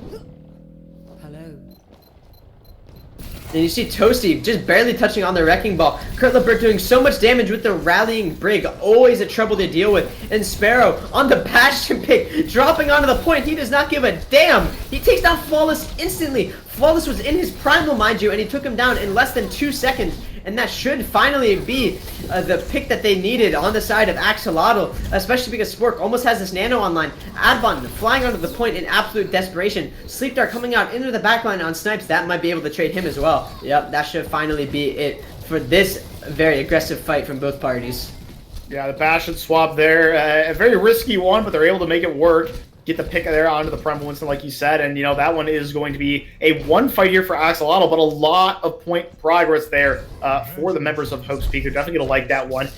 And you see Toasty just barely touching on the Wrecking Ball. Kurt LeBurt doing so much damage with the Rallying Brig. Always a trouble to deal with. And Sparrow on the Bastion pick, dropping onto the point. He does not give a damn. He takes down Flawless instantly. Flawless was in his primal, mind you, and he took him down in less than 2 seconds. And that should finally be the pick that they needed on the side of Axolotl, especially because Spork almost has this nano online. Advon flying onto the point in absolute desperation. Sleep Dart coming out into the backline on Snipes. That might be able to trade him as well. Yep, that should finally be it for this very aggressive fight from both parties. Yeah, the Bastion swap there. A very risky one, but they're able to make it work. Get the pick there onto the Primal Winston, like you said, and you know that one is going to be a one fight here for Axolotl, but a lot of point progress there for the members of Hope's Peak. They're definitely going to like that one.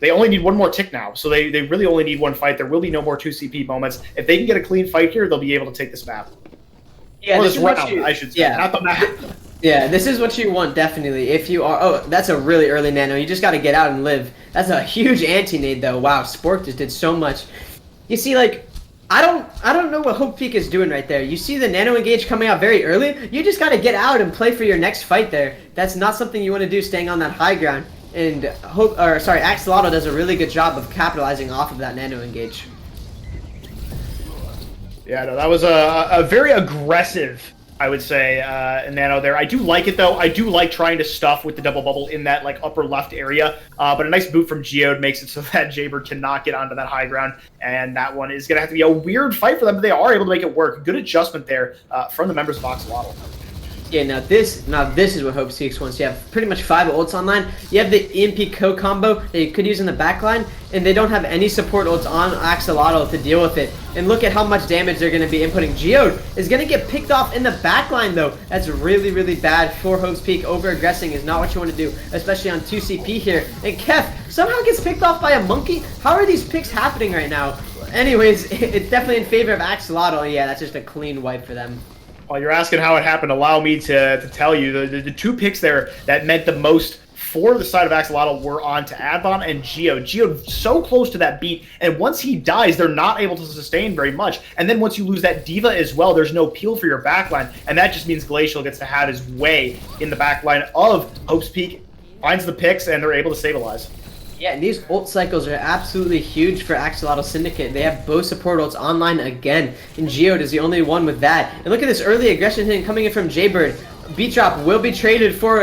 They only need one more tick now, so they really only need one fight. There will be no more 2 CP moments. If they can get a clean fight here, they'll be able to take this map. Yeah, or this round, I should say, yeah. not the map. Yeah, this is what you want, definitely. If you are... Oh, that's a really early nano. You just got to get out and live. That's a huge anti-nade, though. Wow, Spork just did so much. You see, like... I don't know what Hope Peak is doing right there. You see the nano engage coming out very early. You just got to get out and play for your next fight there. That's not something you want to do staying on that high ground. And Axolotl does a really good job of capitalizing off of that nano engage. Yeah, no, that was a very aggressive, I would say, nano there. I do like it, though. I do like trying to stuff with the double bubble in that like upper left area. But a nice boot from Geode makes it so that Jaybird cannot get onto that high ground. And that one is going to have to be a weird fight for them, but they are able to make it work. Good adjustment there from the members of Axolotl. Yeah, now this is what Hope Peak wants. You have pretty much 5 ults online. You have the EMP combo that you could use in the backline, and they don't have any support ults on Axolotl to deal with it. And look at how much damage they're going to be inputting. Geode is going to get picked off in the backline, though. That's really, really bad for Hope's Peak. Over-aggressing is not what you want to do, especially on 2 CP here. And Kef somehow gets picked off by a monkey. How are these picks happening right now? Anyways, it's definitely in favor of Axolotl. Yeah, that's just a clean wipe for them. While you're asking how it happened, allow me to tell you the 2 picks there that meant the most for the side of Axolotl were on to Adbon and Geo. Geo so close to that beat, and once he dies, they're not able to sustain very much. And then once you lose that Diva as well, there's no peel for your backline, and that just means Glacial gets to have his way in the backline of Hope's Peak, finds the picks, and they're able to stabilize. Yeah, and these ult cycles are absolutely huge for Axolotl Syndicate. They have both support ults online again, and Geode is the only one with that. And look at this early aggression hit coming in from Jaybird. Beat drop will be traded for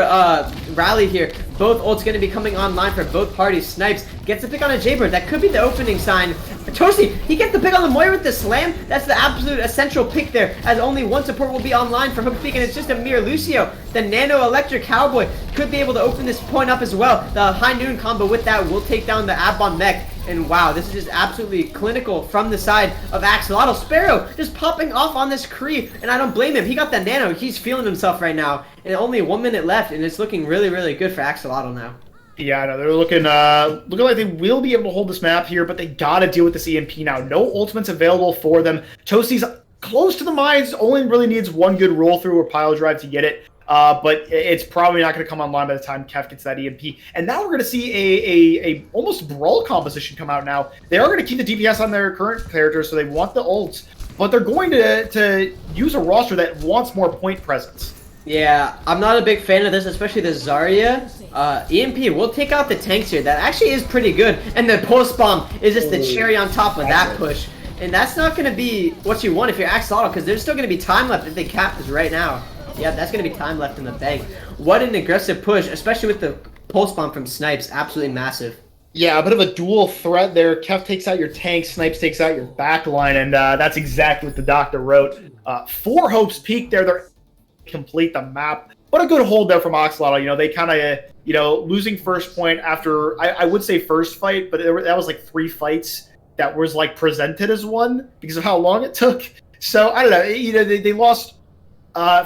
Rally here. Both ults going to be coming online for both parties. Snipes gets the pick on a Jaybird. That could be the opening sign. Toasty, he gets the pick on the Moira with the slam. That's the absolute essential pick there, as only one support will be online for Hope's Peak, and it's just a mere Lucio. The Nano Electric Cowboy could be able to open this point up as well. The High Noon combo with that will take down the Adbon mech. And wow, this is just absolutely clinical from the side of Axolotl. Sparrow just popping off on this Kree, and I don't blame him. He got the Nano. He's feeling himself right now. And only 1 minute left, and it's looking really, really good for Axolotl now. Yeah, I know they're looking like they will be able to hold this map here, but they gotta deal with this EMP now. No ultimates available for them. Toasty's close to the mines, only really needs one good roll through or pile drive to get it. But it's probably not going to come online by the time Kef gets that EMP. And now we're going to see a almost brawl composition come out now. They are going to keep the DPS on their current characters, so they want the ults, but they're going to use a roster that wants more point presence. Yeah, I'm not a big fan of this, especially the Zarya. EMP will take out the tanks here. That actually is pretty good. And the pulse bomb is just the cherry on top of that push. And that's not going to be what you want if you're Axolotl, because there's still going to be time left if they cap this right now. Yeah, that's going to be time left in the bank. What an aggressive push, especially with the pulse bomb from Snipes. Absolutely massive. Yeah, a bit of a dual threat there. Kef takes out your tank, Snipes takes out your backline, and that's exactly what the doctor wrote. For Hope's Peak there, they're complete the map. What a good hold there from Axolotl. You know, they kind of, losing first point after, I would say first fight, but that was like 3 fights that was like presented as one because of how long it took. So, I don't know, they lost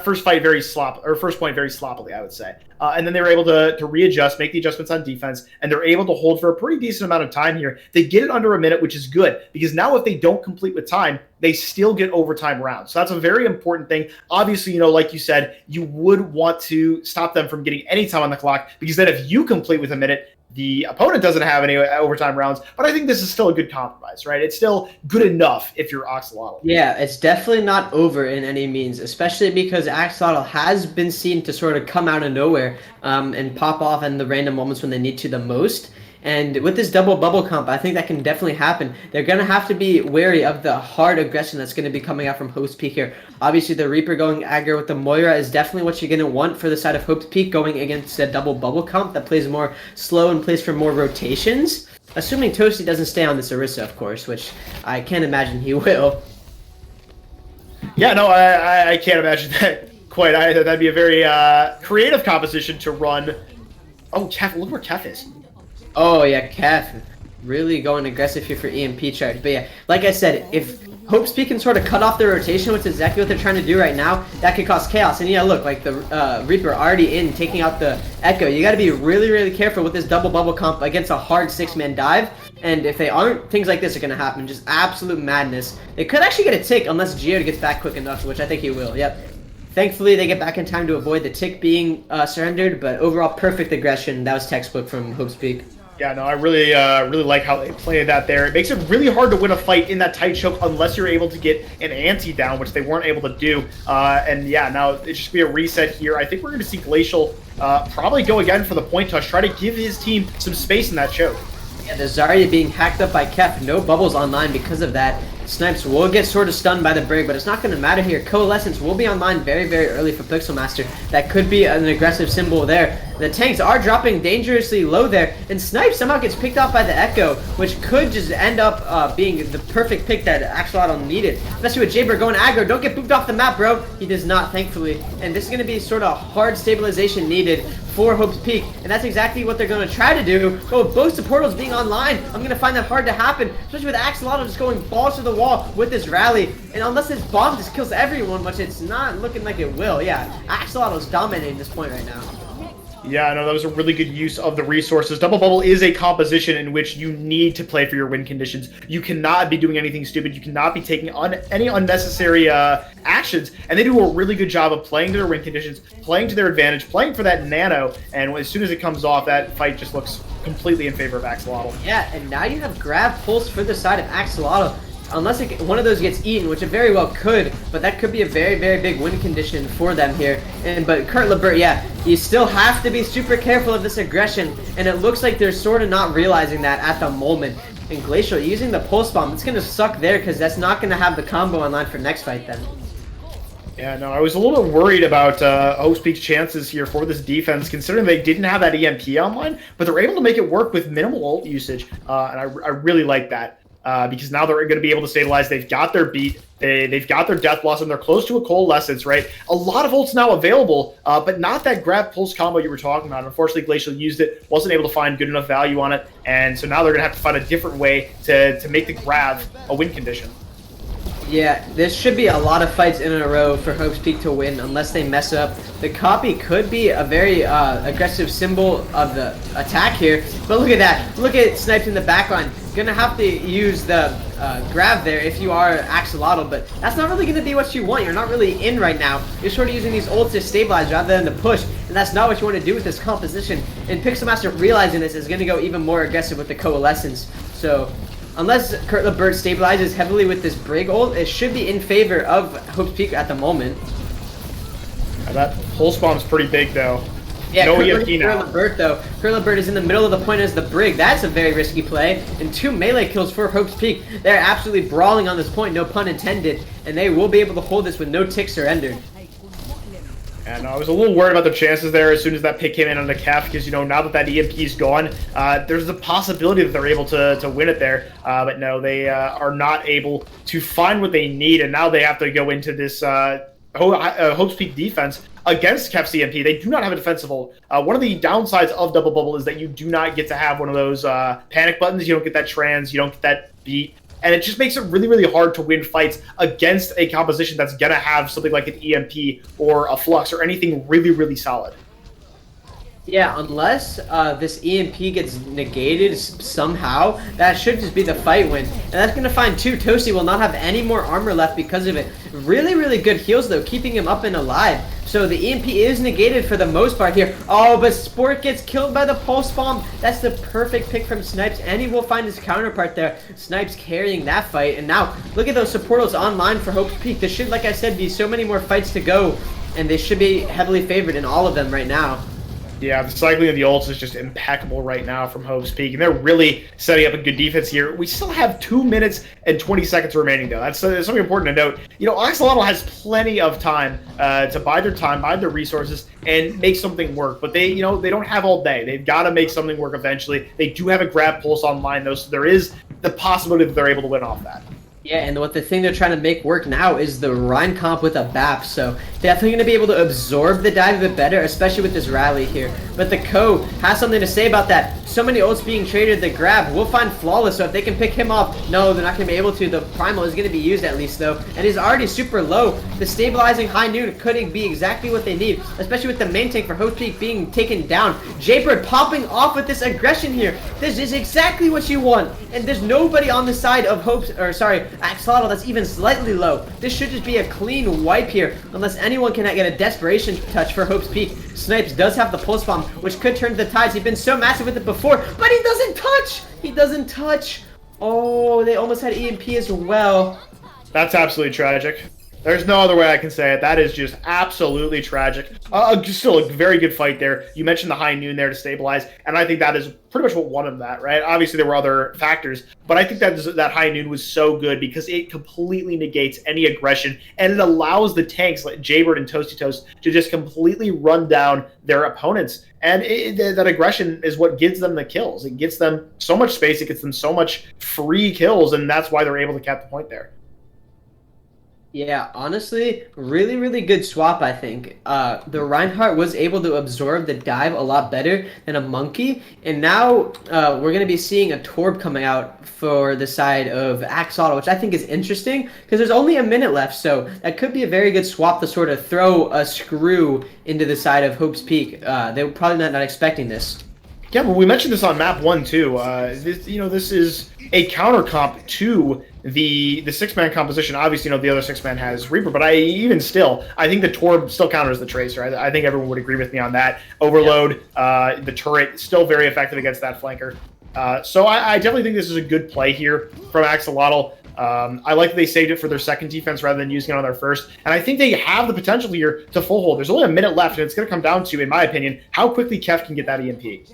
first point very sloppily, I would say. And then they were able to readjust, make the adjustments on defense, and they're able to hold for a pretty decent amount of time here. They get it under a minute, which is good, because now if they don't complete with time, they still get overtime rounds. So that's a very important thing. Obviously, like you said, you would want to stop them from getting any time on the clock, because then if you complete with a minute, the opponent doesn't have any overtime rounds, but I think this is still a good compromise, right? It's still good enough if you're Axolotl. Yeah, it's definitely not over in any means, especially because Axolotl has been seen to sort of come out of nowhere and pop off in the random moments when they need to the most. And with this double bubble comp, I think that can definitely happen. They're going to have to be wary of the hard aggression that's going to be coming out from Hope's Peak here. Obviously, the Reaper going aggro with the Moira is definitely what you're going to want for the side of Hope's Peak, going against a double bubble comp that plays more slow and plays for more rotations. Assuming Toasty doesn't stay on this Orisa, of course, which I can't imagine he will. Yeah, no, I can't imagine that quite either. That'd be a very creative composition to run. Oh, Kef, look where Kef is. Oh, yeah, Kef. Really going aggressive here for EMP charge. But yeah, like I said, if Hope's Peak can sort of cut off their rotation, which is exactly what they're trying to do right now, that could cause chaos. And yeah, look, like the Reaper already in, taking out the Echo. You got to be really, really careful with this double bubble comp against a hard 6-man dive. And if they aren't, things like this are going to happen. Just absolute madness. They could actually get a tick unless Geode gets back quick enough, which I think he will. Yep. Thankfully, they get back in time to avoid the tick being surrendered, but overall, perfect aggression. That was textbook from Hope's Peak. Yeah, no, I really like how they played that there. It makes it really hard to win a fight in that tight choke unless you're able to get an ante down, which they weren't able to do. And yeah, now it's just be a reset here. I think we're going to see Glacial probably go again for the point touch, try to give his team some space in that choke. Yeah, the Zarya being hacked up by Kef. No bubbles online because of that. Snipes will get sort of stunned by the Brig, but it's not going to matter here. Coalescence will be online very, very early for Pixelmaster. That could be an aggressive symbol there. The tanks are dropping dangerously low there, and Snipes somehow gets picked off by the Echo, which could just end up being the perfect pick that Axolotl needed. Especially with Jaybird going aggro. Don't get booped off the map, bro. He does not, thankfully. And this is going to be sort of hard stabilization needed for Hope's Peak, and that's exactly what they're going to try to do. But with both supportals being online, I'm going to find that hard to happen, especially with Axolotl just going balls to the wall with this rally. And unless this bomb just kills everyone, which it's not looking like it will. Yeah, Axolotl's dominating this point right now. Yeah, no, that was a really good use of the resources. Double Bubble is a composition in which you need to play for your win conditions. You cannot be doing anything stupid. You cannot be taking any unnecessary actions. And they do a really good job of playing to their win conditions, playing to their advantage, playing for that nano. And as soon as it comes off, that fight just looks completely in favor of Axolotl. Yeah, and now you have grab pulse for the side of Axolotl. Unless one of those gets eaten, which it very well could, but that could be a very, very big win condition for them here. But Kurt Lebert, yeah, you still have to be super careful of this aggression, and it looks like they're sort of not realizing that at the moment. And Glacial using the pulse bomb, it's going to suck there because that's not going to have the combo online for next fight then. Yeah, no, I was a little bit worried about Hope's Peak's chances here for this defense, considering they didn't have that EMP online, but they're able to make it work with minimal ult usage, and I really like that. Because now they're going to be able to stabilize. They've got their beat. They've got their Death Blossom. They're close to a Coalescence, right? A lot of ults now available, but not that grab pulse combo you were talking about. Unfortunately, Glacial used it, wasn't able to find good enough value on it, and so now they're going to have to find a different way to make the grab a win condition. Yeah, there should be a lot of fights in a row for Hope's Peak to win unless they mess up. The copy could be a very aggressive symbol of the attack here, but look at that. Look at Snipes in the backline. Gonna have to use the grab there if you are Axolotl, but that's not really gonna be what you want. You're not really in right now. You're sort of using these ults to stabilize rather than to push, and that's not what you want to do with this composition. And Pixelmaster realizing this is gonna go even more aggressive with the Coalescence. So unless Kurt Lebert stabilizes heavily with this Brig ult, it should be in favor of Hope's Peak at the moment. That pulse bomb's pretty big though. Yeah, no Kurt EMP now. Lebert though. Kurt Lebert is in the middle of the point as the Brig. That's a very risky play. And 2 melee kills for Hope's Peak. They're absolutely brawling on this point, no pun intended. And they will be able to hold this with no tick surrendered. And I was a little worried about their chances there as soon as that pick came in on the calf, because, you know, now that that EMP is gone, there's a possibility that they're able to win it there. But no, they are not able to find what they need, and now they have to go into this Hope's Peak defense against Kef's EMP. They do not have a defensive ult. One of the downsides of Double Bubble is that you do not get to have one of those panic buttons. You don't get that trans, you don't get that beat. And it just makes it really, really hard to win fights against a composition that's going to have something like an EMP or a Flux or anything really, really solid. Yeah, unless this EMP gets negated somehow, that should just be the fight win. And that's going to find 2. Toasty will not have any more armor left because of it. Really, really good heals, though, keeping him up and alive. So the EMP is negated for the most part here. Oh, but Sport gets killed by the Pulse Bomb. That's the perfect pick from Snipes, and he will find his counterpart there. Snipes carrying that fight. And now, look at those supportals online for Hope's Peak. There should, like I said, be so many more fights to go, and they should be heavily favored in all of them right now. Yeah, the cycling of the ults is just impeccable right now from Hope's Peak, and they're really setting up a good defense here. We still have 2 minutes and 20 seconds remaining, though. That's something important to note. You know, Axolotl has plenty of time to buy their resources, and make something work. But they don't have all day. They've got to make something work eventually. They do have a grab pulse online, though, so there is the possibility that they're able to win off that. Yeah, and the thing they're trying to make work now is the Rhine comp with a BAP, so definitely going to be able to absorb the dive a bit better, especially with this rally here. But the Co has something to say about that. So many ults being traded, the grab will find Flawless, so if they can pick him off, no, they're not going to be able to. The Primal is going to be used at least, though, and he's already super low. The stabilizing high noon could be exactly what they need, especially with the main tank for Hope's Peak being taken down. Jaybird popping off with this aggression here. This is exactly what you want, and there's nobody on the side of Axolotl that's even slightly low. This should just be a clean wipe here, unless anyone can get a desperation touch for Hope's Peak. Snipes does have the pulse bomb, which could turn the tides. He's been so massive with it before, but he doesn't touch! He doesn't touch! Oh, they almost had EMP as well. That's absolutely tragic. There's no other way I can say it. That is just absolutely tragic. Still a very good fight there. You mentioned the high noon there to stabilize, and I think that is pretty much what won him that, right? Obviously, there were other factors, but I think that high noon was so good because it completely negates any aggression, and it allows the tanks like Jaybird and Toasty Toast to just completely run down their opponents. And that aggression is what gives them the kills. It gets them so much space. It gets them so much free kills, and that's why they're able to cap the point there. Yeah, honestly, really, really good swap, I think. The Reinhardt was able to absorb the dive a lot better than a Monkey, and now we're going to be seeing a Torb coming out for the side of Axolotl, which I think is interesting because there's only a minute left, so that could be a very good swap to sort of throw a screw into the side of Hope's Peak. They were probably not expecting this. Yeah, well, we mentioned this on map 1 too. This is a counter comp to the six-man composition. Obviously, the other six-man has Reaper, but I think the Torb still counters the Tracer. I think everyone would agree with me on that. Overload, the turret, still very effective against that flanker. So I definitely think this is a good play here from Axolotl. I like that they saved it for their second defense rather than using it on their first. And I think they have the potential here to full hold. There's only a minute left, and it's going to come down to, in my opinion, how quickly Kef can get that EMP.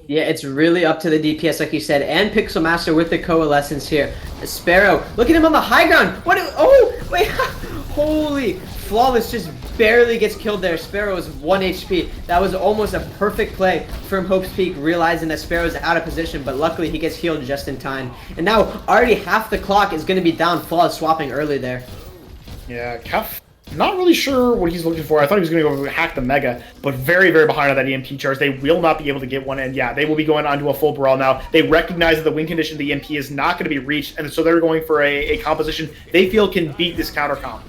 Yeah, it's really up to the DPS, like you said, and Pixel Master with the Coalescence here. Sparrow, look at him on the high ground. Oh, wait, holy, Flawless just barely gets killed there. Sparrow is 1 HP. That was almost a perfect play from Hope's Peak, realizing that Sparrow's out of position, but luckily he gets healed just in time. And now already half the clock is going to be down. Flawless swapping early there. Yeah, Kef. Not really sure what he's looking for. I thought he was going to go hack the Mega, but very, very behind on that EMP charge. They will not be able to get one, and yeah, they will be going onto a full brawl now. They recognize that the win condition of the EMP is not going to be reached, and so they're going for a composition they feel can beat this counter comp.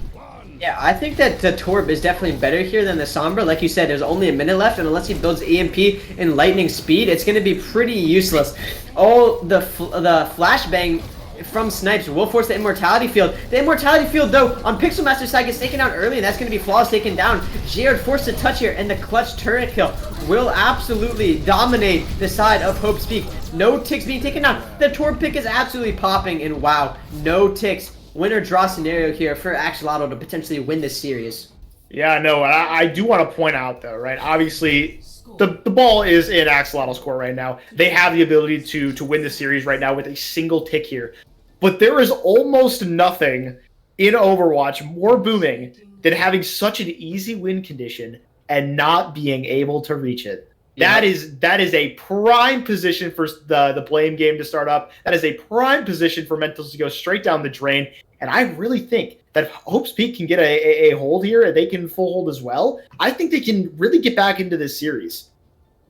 Yeah, I think that the Torb is definitely better here than the Sombra. Like you said, there's only a minute left, and unless he builds EMP in lightning speed, it's going to be pretty useless. Oh, the flashbang from Snipes will force the Immortality Field. The Immortality Field, though, on Pixel Master's side gets taken out early, and that's going to be Flawless taken down. Jared forced to touch here, and the clutch turret kill will absolutely dominate the side of Hope's Peak. No ticks being taken down. The Torb pick is absolutely popping, and wow, no ticks. Winner draw scenario here for Axolotl to potentially win this series. Yeah, no, I do want to point out, though, right? Obviously, the ball is in Axolotl's court right now. They have the ability to win the series right now with a single tick here. But there is almost nothing in Overwatch more booming than having such an easy win condition and not being able to reach it. That is a prime position for the blame game to start up. That is a prime position for Mentals to go straight down the drain. And I really think that if Hope's Peak can get a hold here and they can full hold as well, I think they can really get back into this series.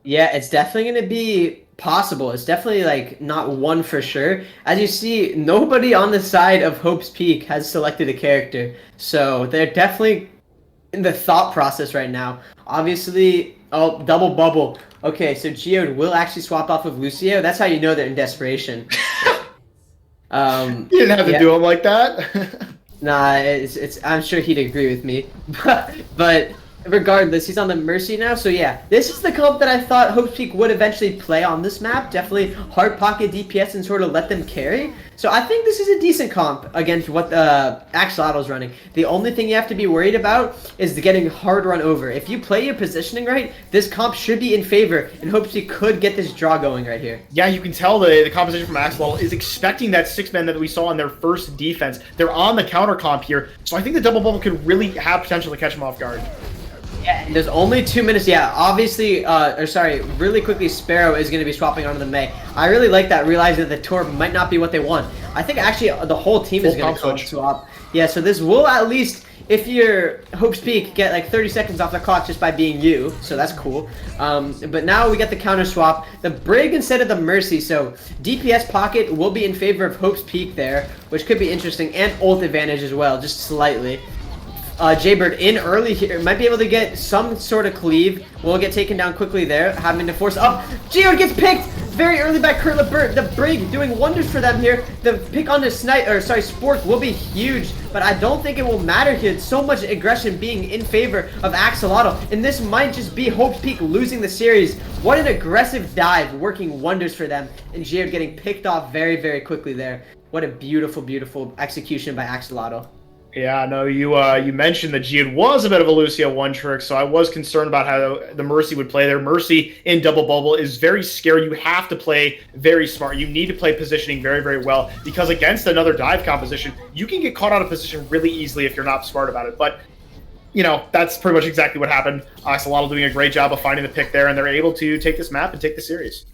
Yeah, it's definitely going to be possible. It's definitely like not one for sure. As you see, nobody on the side of Hope's Peak has selected a character. So they're definitely in the thought process right now. Obviously, oh, double bubble. Okay, so Geode will actually swap off of Lucio. That's how you know they're in desperation. You didn't have to do him like that. Nah, it's. I'm sure he'd agree with me. But regardless, he's on the Mercy now. So yeah, this is the comp that I thought Hope's Peak would eventually play on this map. Definitely hard pocket DPS and sort of let them carry. So I think this is a decent comp against what Axolotl's running. The only thing you have to be worried about is getting hard run over. If you play your positioning right, this comp should be in favor, and Hope's Peak could get this draw going right here. Yeah, you can tell the composition from Axolotl is expecting that six-man that we saw in their first defense. They're on the counter comp here, so I think the double bubble could really have potential to catch them off guard. Yeah, there's only 2 minutes. Yeah, obviously, really quickly, Sparrow is going to be swapping onto the Mei. I really like that, realizing that the Torb might not be what they want. I think actually the whole team is going to swap. Yeah, so this will at least, if you're Hope's Peak, get like 30 seconds off the clock just by being you, so that's cool. But now we get the counter swap. The Brig instead of the Mercy, so DPS pocket will be in favor of Hope's Peak there, which could be interesting, and ult advantage as well, just slightly. Jaybird in early here, might be able to get some sort of cleave. Will get taken down quickly there, having to force up. Geode gets picked very early by Kurtla Bird. The Brig doing wonders for them here. The pick on the Spork will be huge, but I don't think it will matter here. So much aggression being in favor of Axolotl, and this might just be Hope's Peak losing the series. What an aggressive dive, working wonders for them, and Jared getting picked off very, very quickly there. What a beautiful, beautiful execution by Axolotl. Yeah, no, you mentioned that Geode was a bit of a Lucio one trick, so I was concerned about how the Mercy would play there. Mercy in double bubble is very scary. You have to play very smart. You need to play positioning very, very well, because against another dive composition, you can get caught out of position really easily if you're not smart about it. But, that's pretty much exactly what happened. Axolotl doing a great job of finding the pick there, and they're able to take this map and take the series.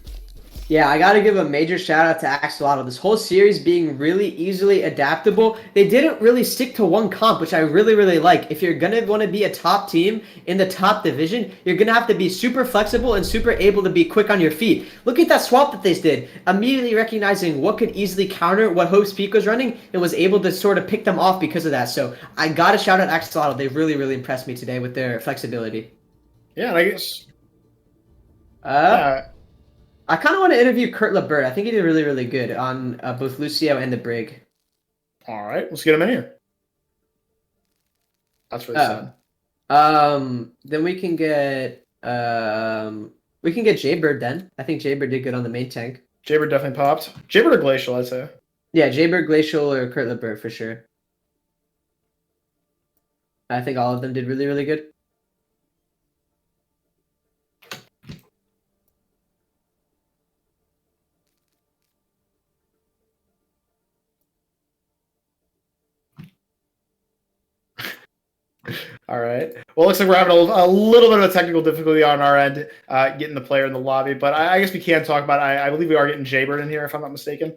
Yeah, I got to give a major shout out to Axolotl. This whole series being really easily adaptable. They didn't really stick to one comp, which I really, really like. If you're going to want to be a top team in the top division, you're going to have to be super flexible and super able to be quick on your feet. Look at that swap that they did. Immediately recognizing what could easily counter what Hope's Peak was running and was able to sort of pick them off because of that. So I got to shout out Axolotl. They really, really impressed me today with their flexibility. Yeah, and I guess. Uh, Yeah. I kind of want to interview Kurt LeBert. I think he did really, really good on both Lucio and the Brig. All right, let's get him in here. That's really sad. Then we can get Jaybird then. I think Jaybird did good on the main tank. Jaybird definitely popped. Jaybird or Glacial, I'd say. Yeah, Jaybird, Glacial, or Kurt LeBert for sure. I think all of them did really, really good. All right. Well, it looks like we're having a little bit of a technical difficulty on our end getting the player in the lobby, but I guess we can talk about. I believe we are getting Jaybird in here, if I'm not mistaken.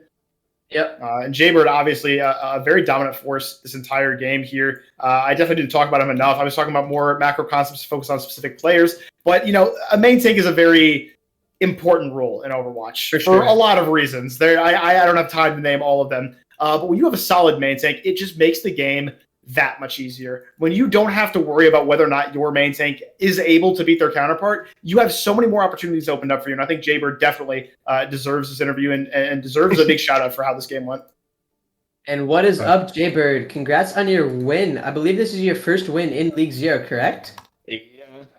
Yep. And Jaybird, obviously, a very dominant force this entire game here. I definitely didn't talk about him enough. I was talking about more macro concepts focused on specific players, but a main tank is a very important role in Overwatch for a lot of reasons. I don't have time to name all of them, but when you have a solid main tank, it just makes the game that much easier. When you don't have to worry about whether or not your main tank is able to beat their counterpart, you have so many more opportunities opened up for you. And I think Jaybird definitely deserves this interview and deserves a big shout out for how this game went. And what is up, Jaybird? Congrats on your win. I believe this is your first win in League Zero, correct? Yeah.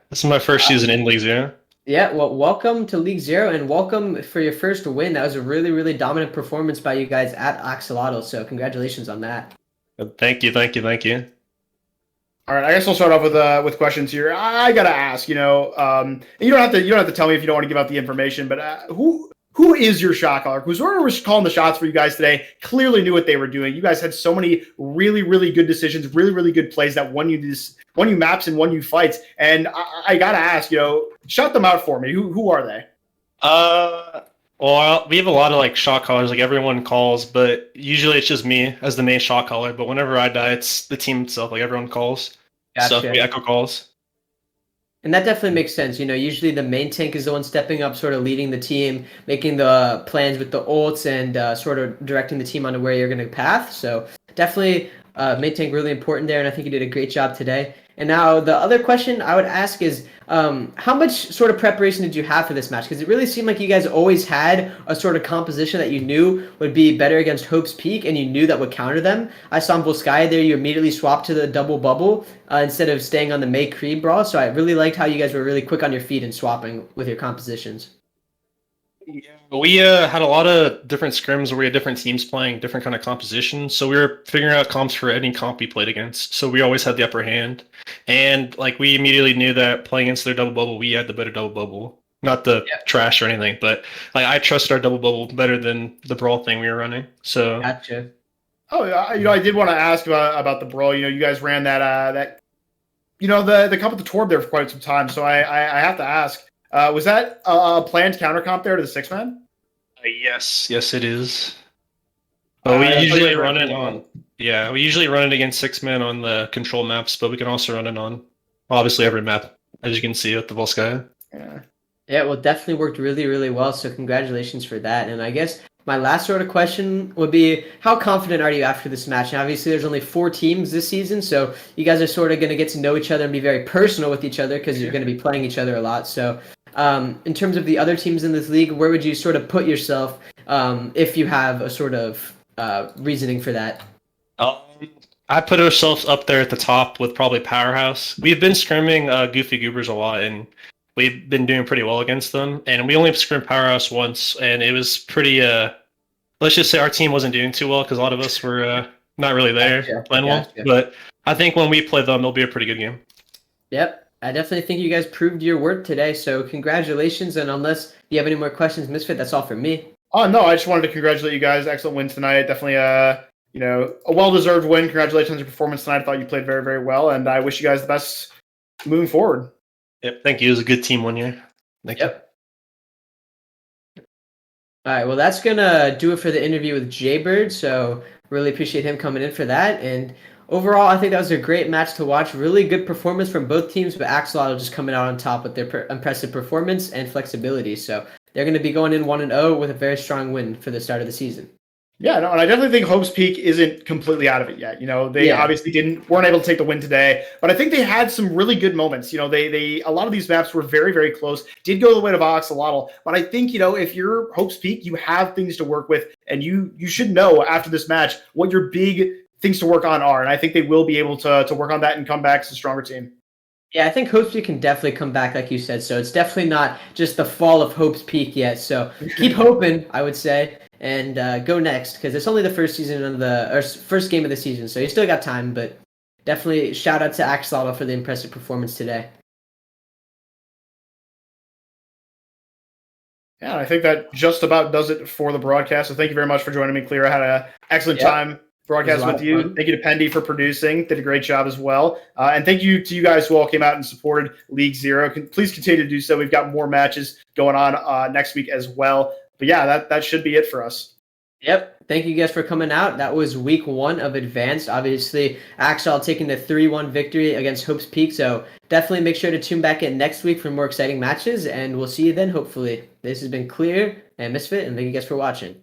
This is my first season in League Zero. Yeah, well, welcome to League Zero and welcome for your first win. That was a really, really dominant performance by you guys at Axolotl, so congratulations on that. Thank you. All right, I guess I'll start off with questions here. I gotta ask, you don't have to tell me if you don't want to give out the information, but who is your shot caller? Because whoever was calling the shots for you guys today clearly knew what they were doing. You guys had so many really, really good decisions, really, really good plays that won you maps and won you fights. And I gotta ask, shout them out for me. Who are they? Well, we have a lot of shot callers, everyone calls, but usually it's just me as the main shot caller. But whenever I die, it's the team itself. Everyone calls. Gotcha. So we echo calls. And that definitely makes sense. Usually the main tank is the one stepping up, sort of leading the team, making the plans with the ults, and sort of directing the team onto where you're going to path. So definitely main tank really important there, and I think you did a great job today. And now the other question I would ask is, how much sort of preparation did you have for this match? Because it really seemed like you guys always had a sort of composition that you knew would be better against Hope's Peak, and you knew that would counter them. I saw in Volskaya there, you immediately swapped to the double bubble instead of staying on the May Creed brawl. So I really liked how you guys were really quick on your feet and swapping with your compositions. Yeah, we had a lot of different scrims where we had different teams playing different kind of compositions. So we were figuring out comps for any comp we played against. So we always had the upper hand. And we immediately knew that playing against their double bubble, we had the better double bubble. Not the trash or anything, but I trust our double bubble better than the brawl thing we were running. So Gotcha. Oh, I did want to ask about the brawl. You guys ran that the comp with the Torb there for quite some time. So I have to ask. Was that a planned counter comp there to the 6-man? Yes, it is. But we usually run it on. Yeah, we usually run it against 6-man on the control maps, but we can also run it on obviously every map, as you can see with the Volskaya. Yeah, well, definitely worked really, really well. So congratulations for that. And I guess my last sort of question would be, how confident are you after this match? And obviously, there's only 4 teams this season, so you guys are sort of going to get to know each other and be very personal with each other because you're going to be playing each other a lot. So in terms of the other teams in this league, where would you sort of put yourself if you have a sort of reasoning for that? I put ourselves up there at the top with probably Powerhouse. We've been scrimming Goofy Goobers a lot, and we've been doing pretty well against them. And we only scrimmed Powerhouse once, and it was pretty, let's just say our team wasn't doing too well because a lot of us were not really there playing well. But I think when we play them, it'll be a pretty good game. Yep. I definitely think you guys proved your worth today, so congratulations. And unless you have any more questions, Misfit, that's all from me. Oh, no, I just wanted to congratulate you guys. Excellent win tonight. Definitely a well-deserved win. Congratulations on your performance tonight. I thought you played very, very well, and I wish you guys the best moving forward. Yep, thank you. It was a good team one year. Thank you. All right, well, that's gonna do it for the interview with Jaybird. So really appreciate him coming in for that. And overall, I think that was a great match to watch. Really good performance from both teams, but Axolotl just coming out on top with their impressive performance and flexibility. So they're going to be going in 1-0 with a very strong win for the start of the season. Yeah, no, and I definitely think Hope's Peak isn't completely out of it yet. You know, they obviously weren't able to take the win today, but I think they had some really good moments. You know, they a lot of these maps were very, very close. Did go the way of Axolotl, but I think, you know, if you're Hope's Peak, you have things to work with, and you should know after this match what your big things to work on are, and I think they will be able to work on that and come back as a stronger team. Yeah, I think Hope's Peak can definitely come back, like you said. So it's definitely not just the fall of Hope's Peak yet. So keep hoping, I would say, and go next, because it's only the first season of first game of the season. So you still got time, but definitely shout out to Axolotl for the impressive performance today. Yeah, I think that just about does it for the broadcast. So thank you very much for joining me, Clear. I had an excellent time broadcast with you. Thank you to Pendy for producing. Did a great job as well. And thank you to you guys who all came out and supported League Zero. Please continue to do so. We've got more matches going on next week as well. But yeah, that should be it for us. Yep. Thank you guys for coming out. That was week 1 of Advanced. Obviously, Axolotl taking the 3-1 victory against Hope's Peak. So definitely make sure to tune back in next week for more exciting matches. And we'll see you then, hopefully. This has been Clear and Misfit, and thank you guys for watching.